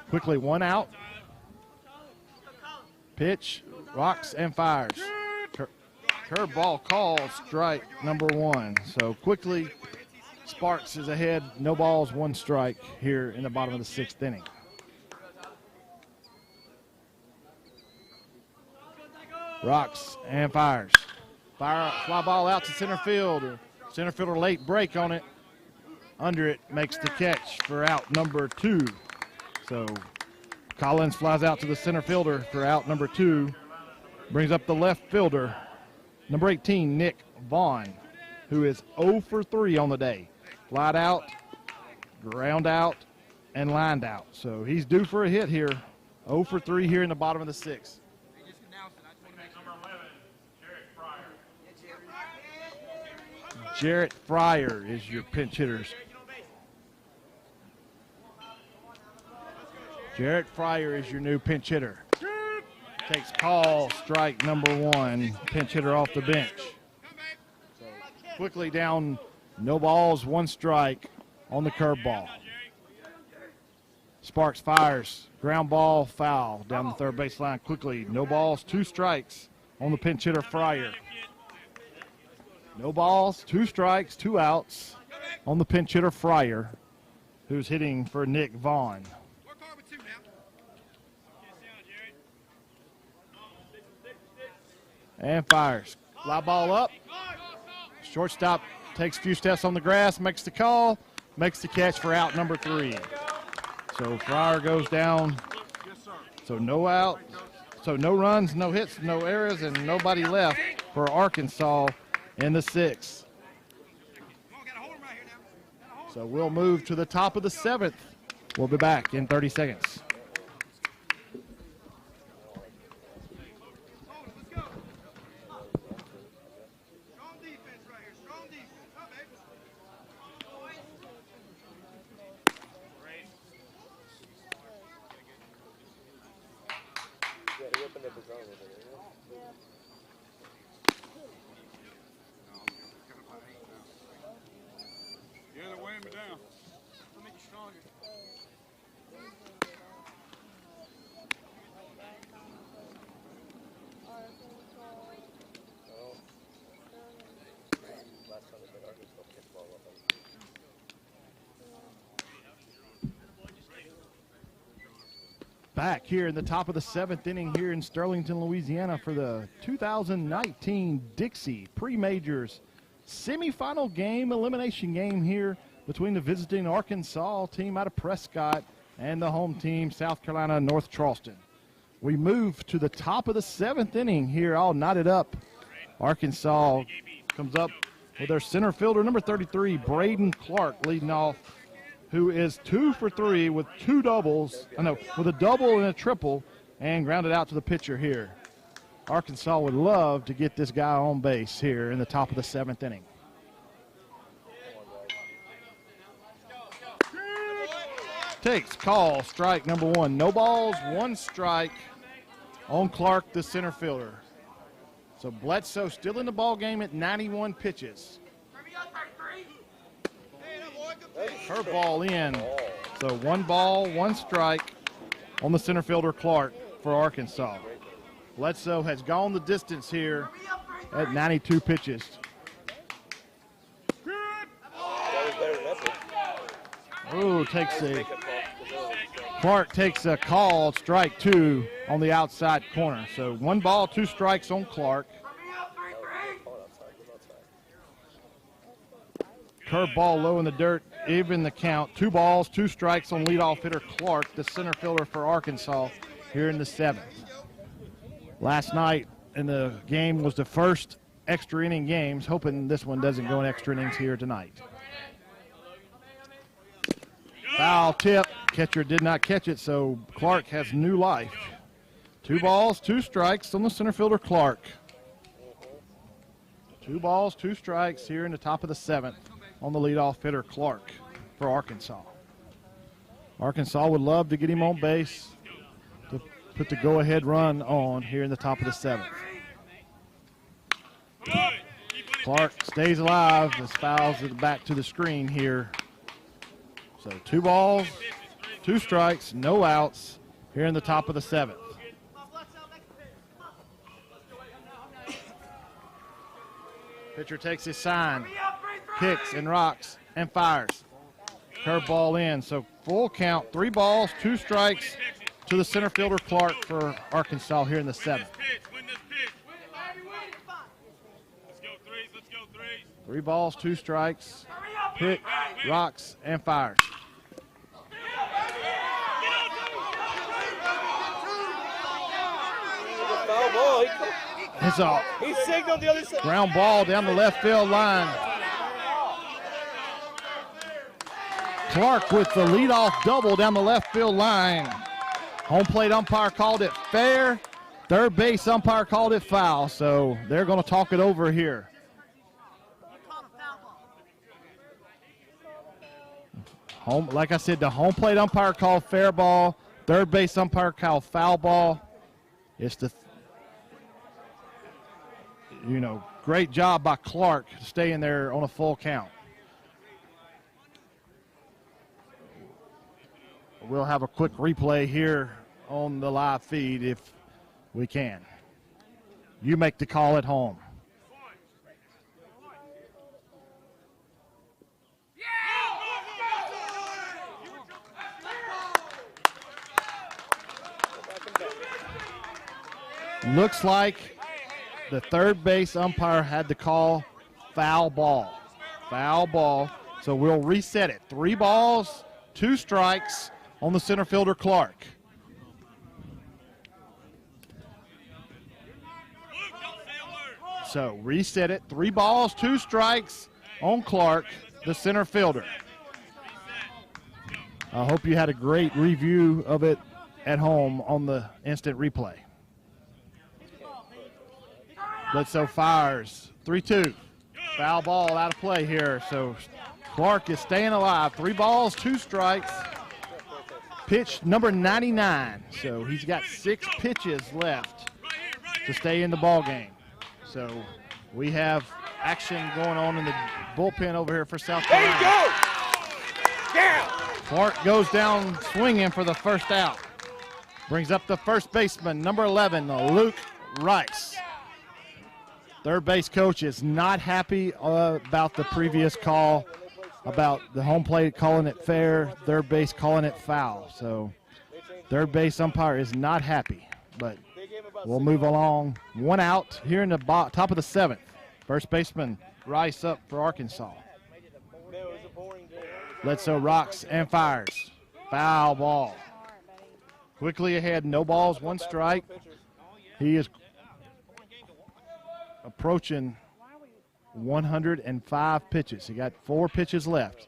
Quickly, 1 out. Pitch, rocks, and fires. Curveball call, strike number 1. So quickly, Sparks is ahead. No balls, 1 strike here in the bottom of the 6th inning. Rocks and fires. Fly ball out to center field. Center fielder late break on it. Under it makes the catch for out number 2. So Collins flies out to the center fielder for out number 2. Brings up the left fielder, number 18, Nick Vaughn, who is 0 for 3 on the day. Flied out, ground out, and lined out. So he's due for a hit here. 0 for 3 here in the bottom of the 6th. Jarrett Fryer is your pinch hitters. Jarrett Fryer is your new pinch hitter. Takes call, strike number 1, pinch hitter off the bench. So quickly down, no balls, 1 strike on the curveball. Sparks fires, ground ball, foul down the third baseline quickly. No balls, 2 strikes on the pinch hitter Fryer. No balls, 2 strikes, 2 outs on the pinch hitter Fryer, who's hitting for Nick Vaughn. And fires. Fly ball up. Shortstop takes a few steps on the grass, makes the call, makes the catch for out number 3. So Fryer goes down. So no out. So no runs, no hits, no errors, and nobody left for Arkansas in the 6th. So we'll move to the top of the 7th. We'll be back in 30 seconds. Back here in the top of the 7th inning here in Sterlington, Louisiana for the 2019 Dixie Pre-Majors semifinal game, elimination game here between the visiting Arkansas team out of Prescott and the home team, South Carolina, North Charleston. We move to the top of the 7th inning here, all knotted up. Arkansas comes up with their center fielder, number 33, Braden Clark, leading off, who is 2 for 3 with 2 doubles, with a double and a triple, and grounded out to the pitcher here. Arkansas would love to get this guy on base here in the top of the 7th inning. Takes call, strike number 1. No balls, 1 strike on Clark, the center fielder. So Bledsoe still in the ball game at 91 pitches. Curveball in. So 1 ball, 1 strike on the center fielder Clark for Arkansas. Bledsoe has gone the distance here at 92 pitches. Ooh, Clark takes a call, strike 2 on the outside corner. So 1 ball, 2 strikes on Clark. Curveball low in the dirt, even the count. 2 balls, 2 strikes on leadoff hitter Clark, the center fielder for Arkansas here in the 7th. Last night in the game was the first extra inning games, hoping this one doesn't go in extra innings here tonight. Foul tip, catcher did not catch it, so Clark has new life. 2 balls, 2 strikes on the center fielder Clark. 2 balls, 2 strikes here in the top of the 7th on the leadoff hitter Clark. for Arkansas. Arkansas would love to get him on base to put the go-ahead run on here in the top of the 7th. Clark stays alive as fouls it back to the screen here. So 2 balls, 2 strikes, no outs here in the top of the 7th. Pitcher takes his sign, kicks and rocks and fires. Curveball in, so full count, 3 balls, 2 strikes to the center fielder Clark for Arkansas here in the 7th. 3 balls, 2 strikes, hit, rocks, and fires. It's a ground ball down the left field line. Clark with the leadoff double down the left field line. Home plate umpire called it fair. Third base umpire called it foul, so they're going to talk it over here. Like I said, the home plate umpire called fair ball. Third base umpire called foul ball. It's the, great job by Clark staying there on a full count. We'll have a quick replay here on the live feed if we can. You make the call at home. Looks like the third base umpire had to call foul ball. Foul ball. So we'll reset it. 3 balls, 2 strikes on the center fielder Clark. So reset it. 3 balls, 2 strikes on Clark, the center fielder. I hope you had a great review of it at home on the instant replay. Bledsoe fires, 3-2. Foul ball out of play here. So Clark is staying alive. 3 balls, 2 strikes. Pitch number 99. So he's got 6 pitches left to stay in the ball game. So we have action going on in the bullpen over here for South Carolina. There you go! Yeah! Clark goes down swinging for the first out. Brings up the first baseman, number 11, Luke Rice. Third base coach is not happy about the previous call about the home plate calling it fair, third base calling it foul. So third base umpire is not happy, but we'll move along. 1 out here in the top of the 7th. First baseman Rice up for Arkansas. Bledsoe rocks and fires. Foul ball. Quickly ahead, no balls, 1 strike. He is approaching 105 pitches. He got 4 pitches left.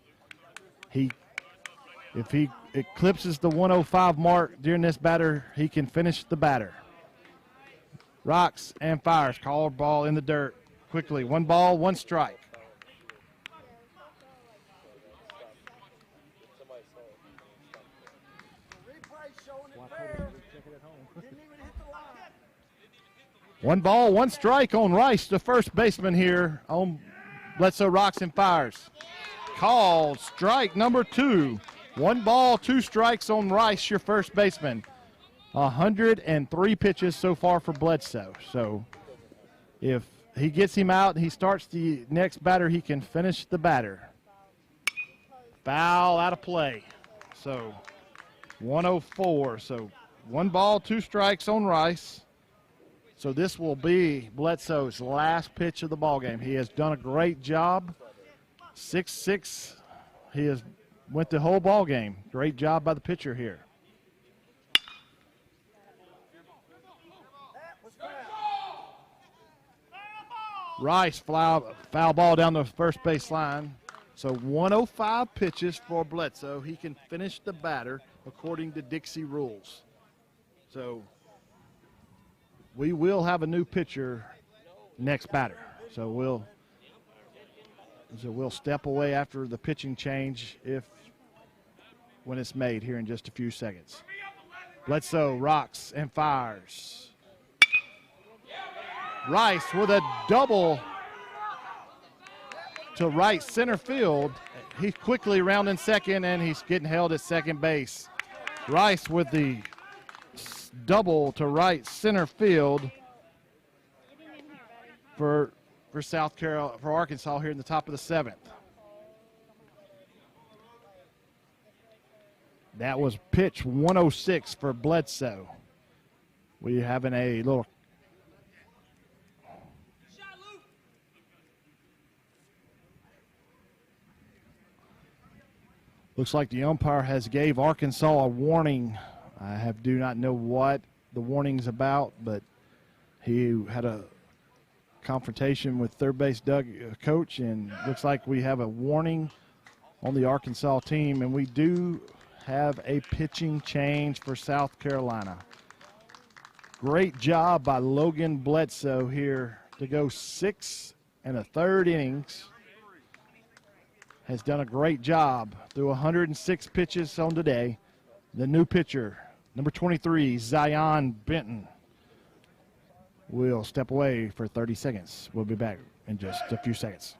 If he eclipses the 105 mark during this batter, he can finish the batter. Rocks and fires. Called ball in the dirt. Quickly, 1 ball, 1 strike. One ball, 1 strike on Rice, the first baseman here on Bledsoe rocks and fires. Called strike number 2. 1 ball, 2 strikes on Rice, your first baseman. 103 pitches so far for Bledsoe. So if he gets him out and he starts the next batter, he can finish the batter. Foul out of play. So 104. So 1 ball, 2 strikes on Rice. So this will be Bledsoe's last pitch of the ballgame. He has done a great job. 6-6. He has went the whole ballgame. Great job by the pitcher here. Rice foul ball down the first base line. So 105 pitches for Bledsoe. He can finish the batter according to Dixie rules. So we will have a new pitcher next batter. So we'll So we'll step away after the pitching change when it's made here in just a few seconds. Bledsoe rocks and fires. Rice with a double to right center field. He's quickly rounding second, and he's getting held at second base. Rice with the double to right center field for Arkansas here in the top of the 7th. That was pitch 106 for Bledsoe. We having a little looks like the umpire has gave Arkansas a warning. I do not know what the warning's about, but he had a confrontation with third base coach, and looks like we have a warning on the Arkansas team, and we do have a pitching change for South Carolina. Great job by Logan Bledsoe here to go 6 1/3 innings. Has done a great job through 106 pitches on today. The new pitcher, number 23, Zion Benton, will step away for 30 seconds. We'll be back in just a few seconds.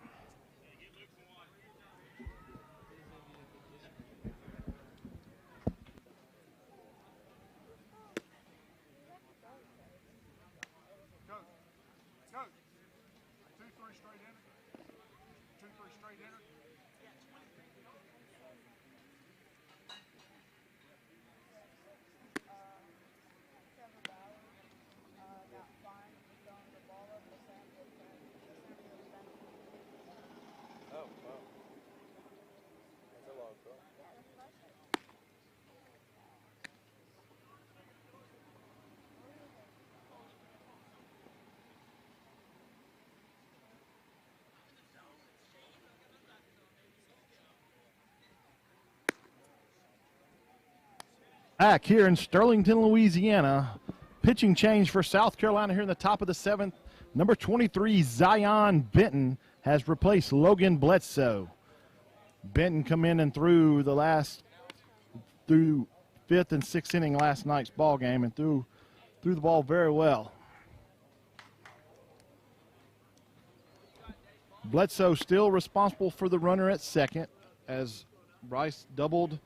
Back here in Sterlington, Louisiana. Pitching change for South Carolina here in the top of the 7th. Number 23, Zion Benton, has replaced Logan Bledsoe. Benton come in and through 5th and 6th inning last night's ball game and threw the ball very well. Bledsoe still responsible for the runner at second as Rice doubled.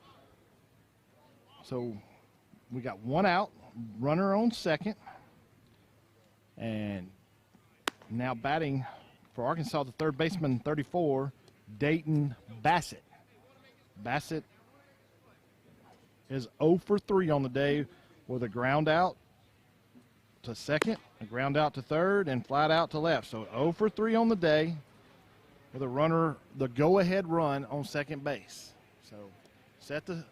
So we got one out, runner on second. And now batting for Arkansas, the third baseman, 34, Dayton Bassett. Bassett is 0 for 3 on the day with a ground out to second, a ground out to third, and flat out to left. So 0 for 3 on the day with a runner, the go-ahead run on second base. So set the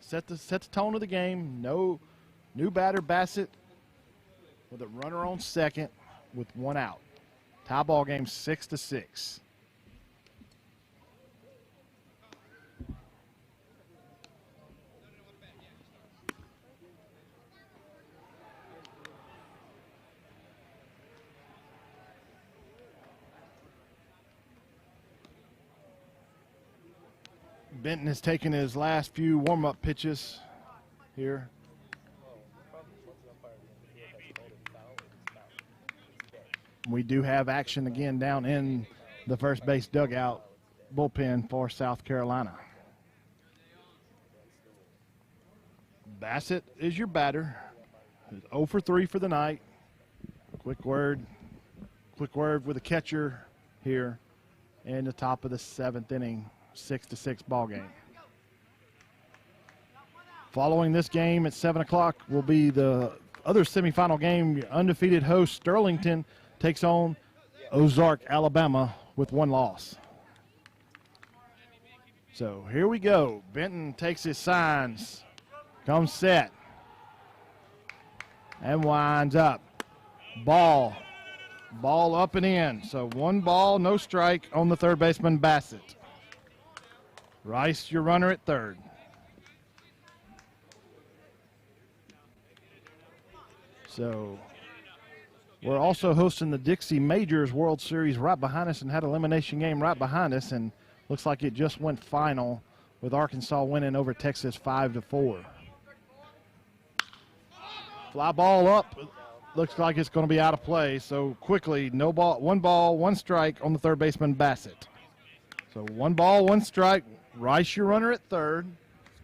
tone of the game. No new batter, Bassett, with a runner on second with one out. Tie ball game 6-6. Benton has taken his last few warm-up pitches here. We do have action again down in the first base dugout bullpen for South Carolina. Bassett is your batter. 0 for 3 for the night. Quick word with a catcher here in the top of the 7th inning. 6-6 ball game. Following this game at 7 o'clock will be the other semifinal game. Undefeated host Sterlington takes on Ozark, Alabama, with one loss. So here we go. Benton takes his signs, comes set, and winds up. Ball up and in. So 1 ball, no strike on the third baseman, Bassett. Rice, your runner at third. So we're also hosting the Dixie Majors World Series right behind us and had an elimination game right behind us. And Looks like it just went final with Arkansas winning over Texas 5-4. Fly ball up. Looks like it's going to be out of play. So quickly, no ball, one strike on the third baseman Bassett. So 1 ball, 1 strike. Rice, your runner at third.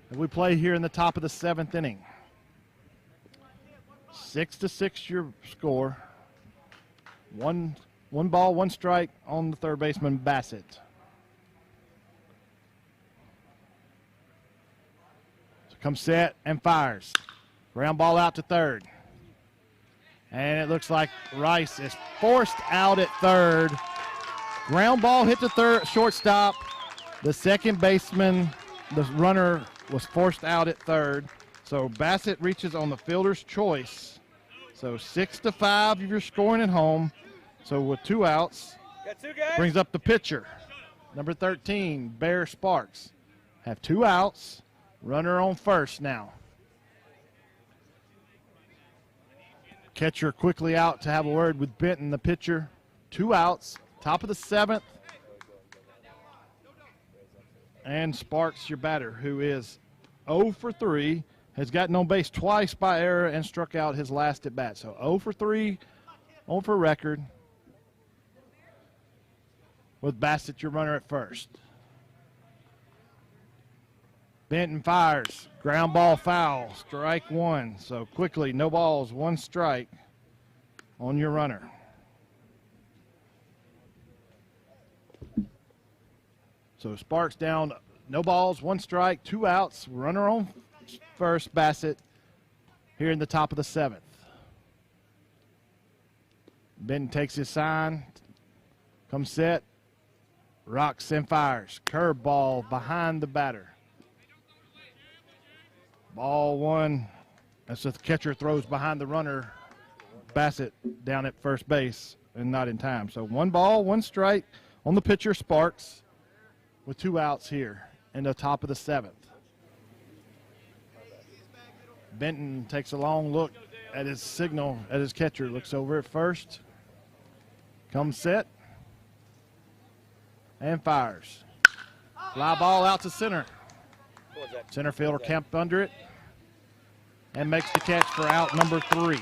And we play here in the top of the 7th inning. 6-6 your score. One ball, 1 strike on the third baseman Bassett. So comes set and fires. Ground ball out to third. And it looks like Rice is forced out at third. Ground ball hit the third shortstop. The second baseman, the runner, was forced out at third. So Bassett reaches on the fielder's choice. So 6-5 if you're scoring at home. So with 2 outs, brings up the pitcher. Number 13, Bear Sparks. Have 2 outs. Runner on first now. Catcher quickly out to have a word with Benton, the pitcher. 2 outs, top of the 7th. And Sparks, your batter, who is 0 for 3, has gotten on base twice by error and struck out his last at bat. So 0 for 3, 0 for record. With Bassett, your runner at first. Benton fires. Ground ball foul. Strike 1. So quickly, no balls, 1 strike on your runner. So Sparks down, no balls, 1 strike, 2 outs. Runner on first, Bassett, here in the top of the 7th. Benton takes his sign. Comes set. Rocks and fires. Curveball behind the batter. Ball 1. That's the catcher throws behind the runner. Bassett down at first base and not in time. So 1 ball, 1 strike on the pitcher, Sparks, with 2 outs here in the top of the 7th. Benton takes a long look at his signal, at his catcher. Looks over at first. Comes set. And fires. Fly ball out to center. Center fielder camped under it and makes the catch for out number 3.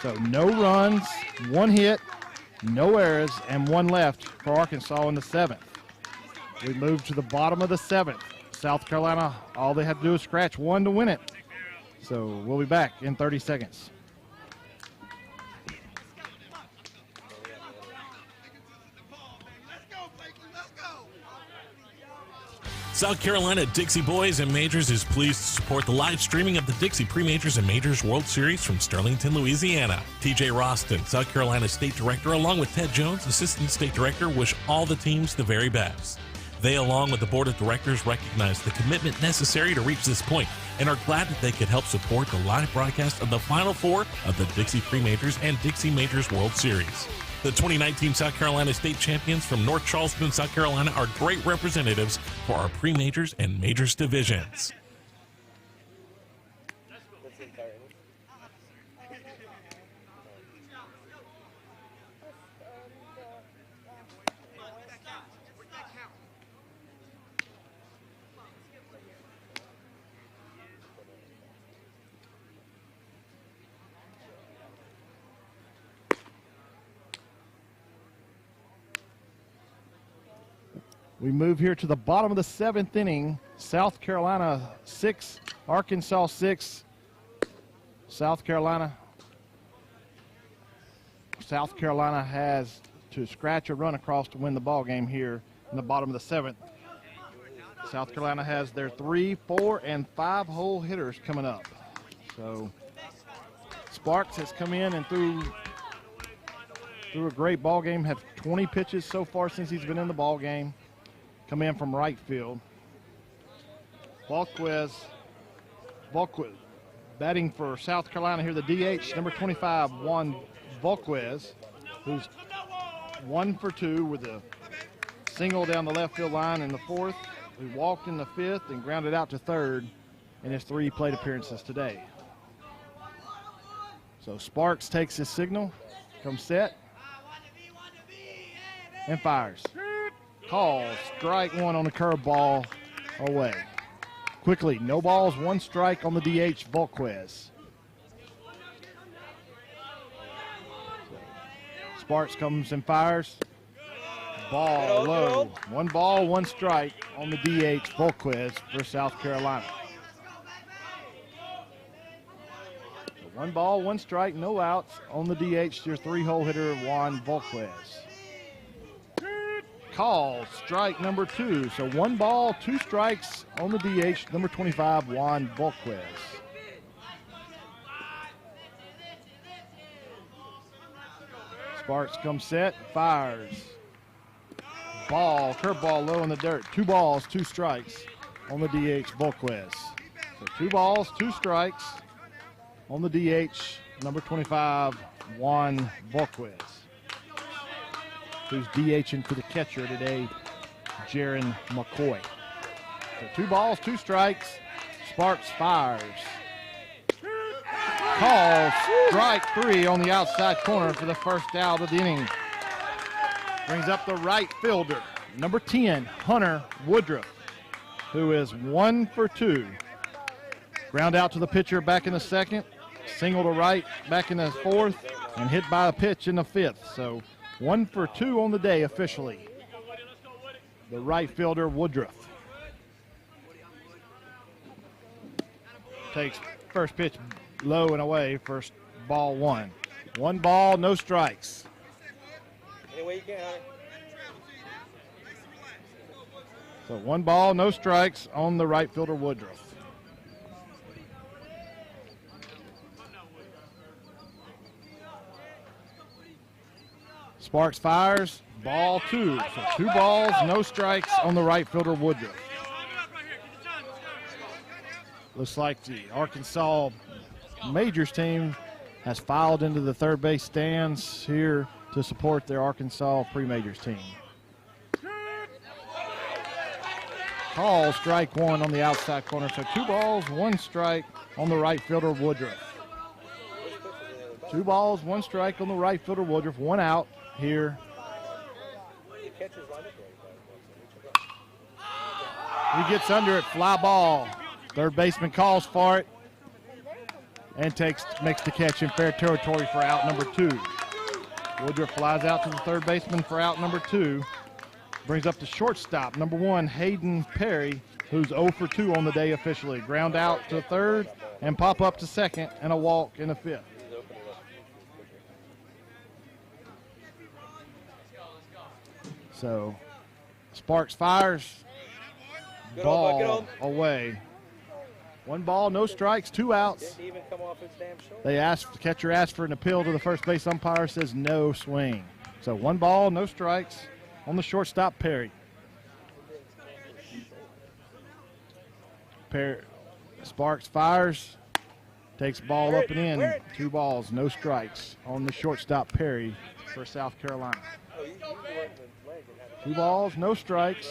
So no runs, 1 hit, no errors, and 1 left for Arkansas in the 7th. We move to the bottom of the 7th. South Carolina, all they have to do is scratch 1 to win it. So we'll be back in 30 seconds. South Carolina Dixie Boys and Majors is pleased to support the live streaming of the Dixie Pre-Majors and Majors World Series from Sterlington, Louisiana. TJ Roston, South Carolina State Director, along with Ted Jones, Assistant State Director, wish all the teams the very best. They, along with the Board of Directors, recognize the commitment necessary to reach this point and are glad that they could help support the live broadcast of the Final Four of the Dixie Pre-Majors and Dixie Majors World Series. The 2019 South Carolina State champions from North Charleston, South Carolina are great representatives for our pre-majors and majors divisions. We move here to the bottom of the 7th inning. South Carolina 6, Arkansas 6. South Carolina has to scratch a run across to win the ball game here in the bottom of the 7th. South Carolina has their 3, 4, and 5 hole hitters coming up. So Sparks has come in and threw a great ball game. Have 20 pitches so far since he's been in the ball game. Come in from right field. Volquez batting for South Carolina here, the DH, number 25, Juan Volquez, who's 1 for 2 with a single down the left field line in the 4th. He walked in the 5th and grounded out to 3rd in his 3 plate appearances today. So Sparks takes his signal, comes set, and fires. Call strike one on the curveball away. Quickly, no balls, one strike on the DH, Volquez. Sparks comes and fires. Ball low. One ball, one strike on the DH, Volquez for South Carolina. So one ball, one strike, no outs on the DH, your three-hole hitter, Juan Volquez. Call strike number two. So one ball, two strikes on the DH, number 25, Juan Volquez. Sparks comes set, fires. Ball, curveball low in the dirt. 2 balls, 2 strikes on the DH, Volquez. So 2 balls, 2 strikes on the DH, number 25, Juan Volquez, who's DHing for the catcher today, Jaron McCoy. So 2 balls, 2 strikes. Sparks fires. Call strike 3 on the outside corner for the first out of the inning. Brings up the right fielder, number 10, Hunter Woodruff, who is 1 for 2. Ground out to the pitcher back in the second, single to right back in the fourth, and hit by a pitch in the fifth. So 1 for 2 on the day officially. The right fielder, Woodruff. Takes first pitch low and away, first ball 1. 1 ball, no strikes. Anyway you can, Hunter. So 1 ball, no strikes on the right fielder, Woodruff. Sparks fires, ball 2. So 2 balls, no strikes on the right fielder, Woodruff. Looks like the Arkansas Majors team has filed into the third base stands here to support their Arkansas pre-majors team. Call strike 1 on the outside corner. So 2 balls, 1 strike on the right fielder, Woodruff. 2 balls, 1 strike on the right fielder, Woodruff. 1 out here. He gets under it, fly ball. Third baseman calls for it and makes the catch in fair territory for out number 2. Woodruff flies out to the third baseman for out number 2. Brings up the shortstop, number 1, Hayden Perry, who's 0 for 2 on the day officially. Ground out to third and pop up to second and a walk in the fifth. So Sparks fires, ball away. 1 ball, no strikes, 2 outs. Didn't even come off his damn shoulder. The catcher asked for an appeal to the first base umpire, says no swing. So 1 ball, no strikes on the shortstop, Perry. Sparks fires, takes ball up and in. 2 balls, no strikes on the shortstop, Perry, for South Carolina. 2 balls, no strikes.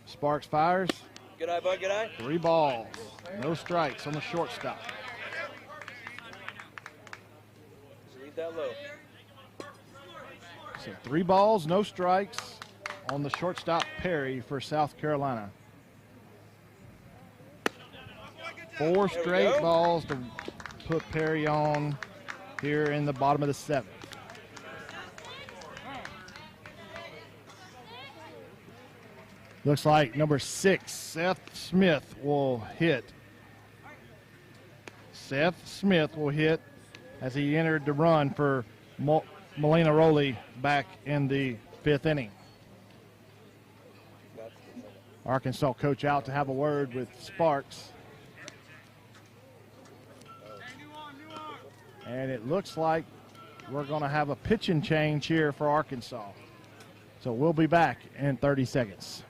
Sparks fires. Good eye, bud, good eye. 3 balls, no strikes on the shortstop. Leave that low. So 3 balls, no strikes on the shortstop, Perry, for South Carolina. 4 straight balls to put Perry on here in the bottom of the 7th. Looks like number 6, Seth Smith will hit. Seth Smith will hit as he entered the run for Molina Rowley back in the 5th inning. Arkansas coach out to have a word with Sparks. And it looks like we're going to have a pitching change here for Arkansas. So we'll be back in 30 seconds.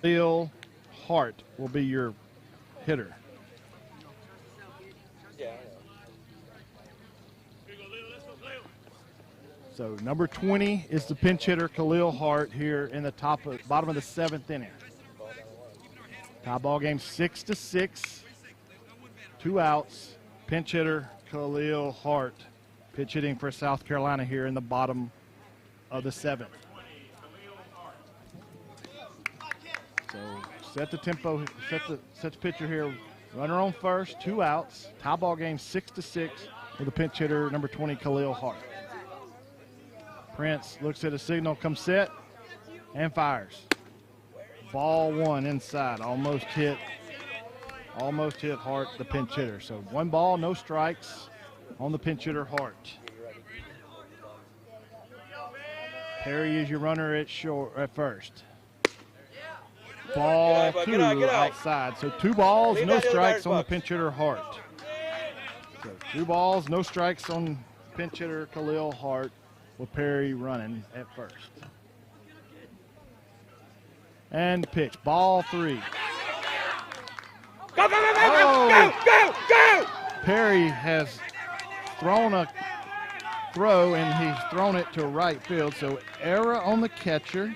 Bill Hart will be your hitter. Yeah, I know. Here you go, Leo. Let's go, Leo. So number 20 is the pinch hitter, Khalil Hart, here in the bottom of the 7th inning. Tie ball game 6-6. 2 outs. Pinch hitter, Khalil Hart, pitch hitting for South Carolina here in the bottom of the 7th. So set the tempo, set the pitcher here. Runner on first, 2 outs. Tie ball game 6-6 with the pinch hitter, number 20, Khalil Hart. Prince looks at a signal, comes set, and fires. Ball 1 inside, almost hit Hart, the pinch hitter. So 1 ball, no strikes on the pinch hitter, Hart. Perry is your runner at first. Ball 2 outside. So 2 balls, no strikes on the pinch hitter, Hart. So 2 balls, no strikes on pinch hitter Khalil Hart with Perry running at first. And pitch, ball 3. Go, go, go, go, go, go, go! Perry has thrown a throw, and he's thrown it to right field. So error on the catcher.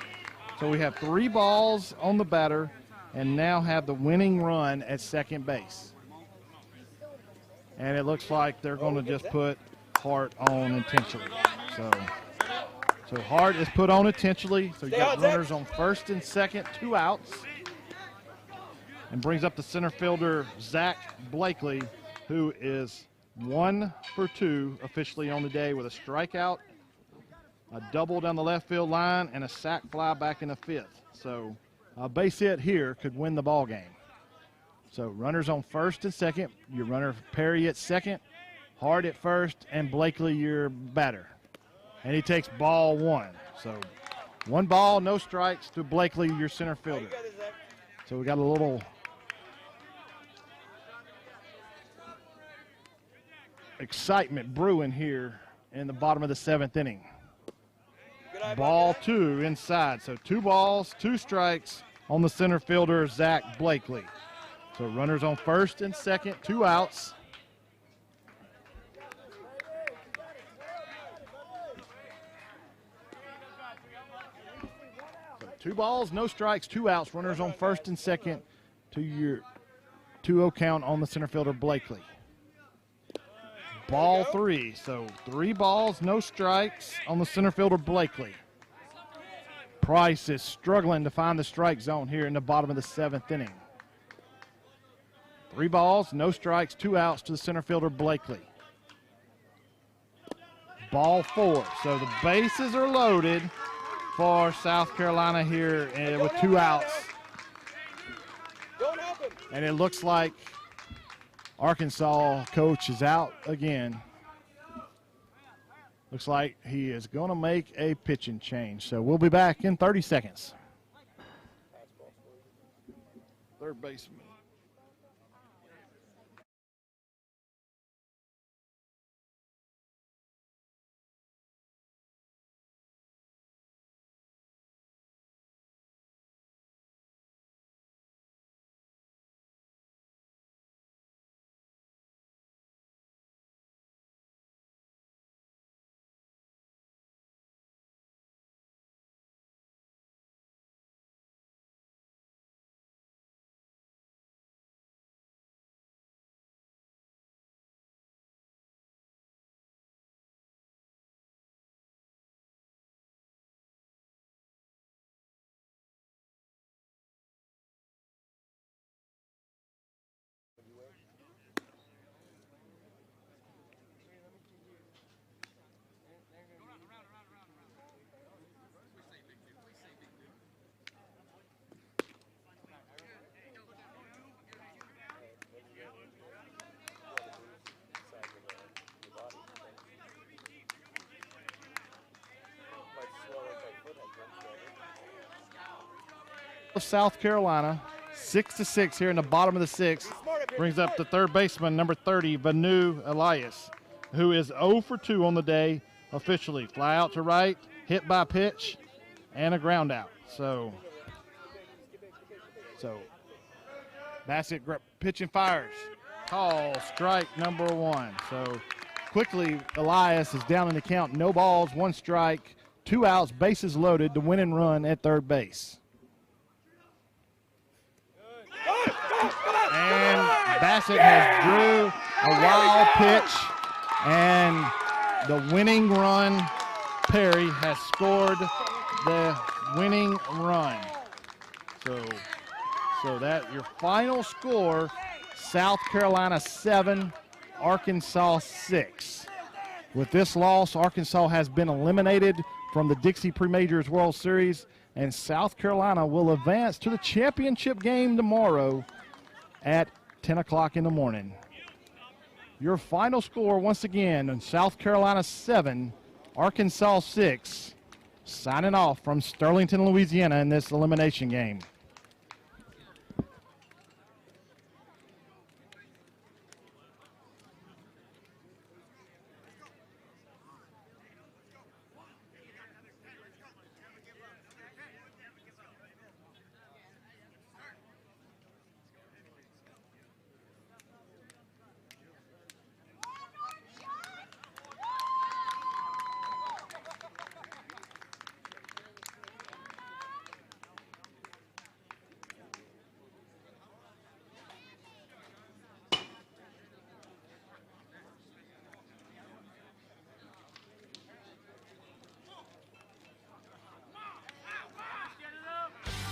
So we have 3 balls on the batter, and now have the winning run at second base. And it looks like they're going to just put Hart on intentionally. So Hart is put on intentionally. So you got runners on first and second, 2 outs. And brings up the center fielder, Zach Blakely, who is 1 for 2 officially on the day with a strikeout, a double down the left field line, and a sac fly back in the 5th. So a base hit here could win the ball game. So runners on first and second, your runner Perry at second, Hart at first, and Blakely your batter. And he takes ball 1. So 1 ball, no strikes to Blakely, your center fielder. So we got a little excitement brewing here in the bottom of the 7th inning. Ball 2 inside. So 2 balls, 2 strikes on the center fielder, Zach Blakely. So runners on first and second, 2 outs. So 2 balls, no strikes, 2 outs. Runners on first and second to your 2-0 count on the center fielder, Blakely. Ball 3. So 3 balls, no strikes on the center fielder, Blakely. Price is struggling to find the strike zone here in the bottom of the 7th inning. 3 balls, no strikes, 2 outs to the center fielder, Blakely. Ball 4. So the bases are loaded for South Carolina here with 2 outs. And it looks like Arkansas coach is out again. Looks like he is going to make a pitching change. So we'll be back in 30 seconds. Third baseman. South Carolina, 6-6 here in the bottom of the 6th. Brings up the third baseman, number 30, Vanu Elias, who is 0 for 2 on the day officially. Fly out to right, hit by pitch, and a ground out. So So Bassett pitching fires. Call strike number 1. So quickly, Elias is down in the count. No balls, 1 strike, 2 outs, bases loaded, the winning run at third base. And Bassett has drew a wild pitch, and the winning run, Perry, has scored the winning run. So that your final score, South Carolina 7, Arkansas 6. With this loss, Arkansas has been eliminated from the Dixie Pre-Majors World Series, and South Carolina will advance to the championship game tomorrow at 10 o'clock in the morning. Your final score, once again, South Carolina 7, Arkansas 6. Signing off from Sterlington, Louisiana in this elimination game.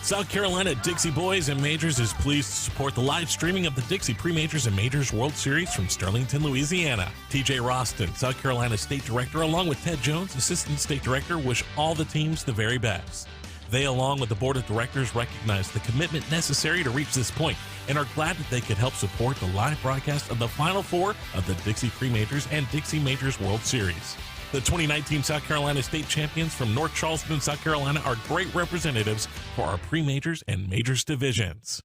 South Carolina Dixie Boys and Majors is pleased to support the live streaming of the Dixie Pre-Majors and Majors World Series from Sterlington, Louisiana. TJ Roston, South Carolina State Director, along with Ted Jones, Assistant State Director, wish all the teams the very best. They, along with the Board of Directors, recognize the commitment necessary to reach this point and are glad that they could help support the live broadcast of the Final Four of the Dixie Pre-Majors and Dixie Majors World Series. The 2019 South Carolina State champions from North Charleston, South Carolina are great representatives for our pre-majors and majors divisions.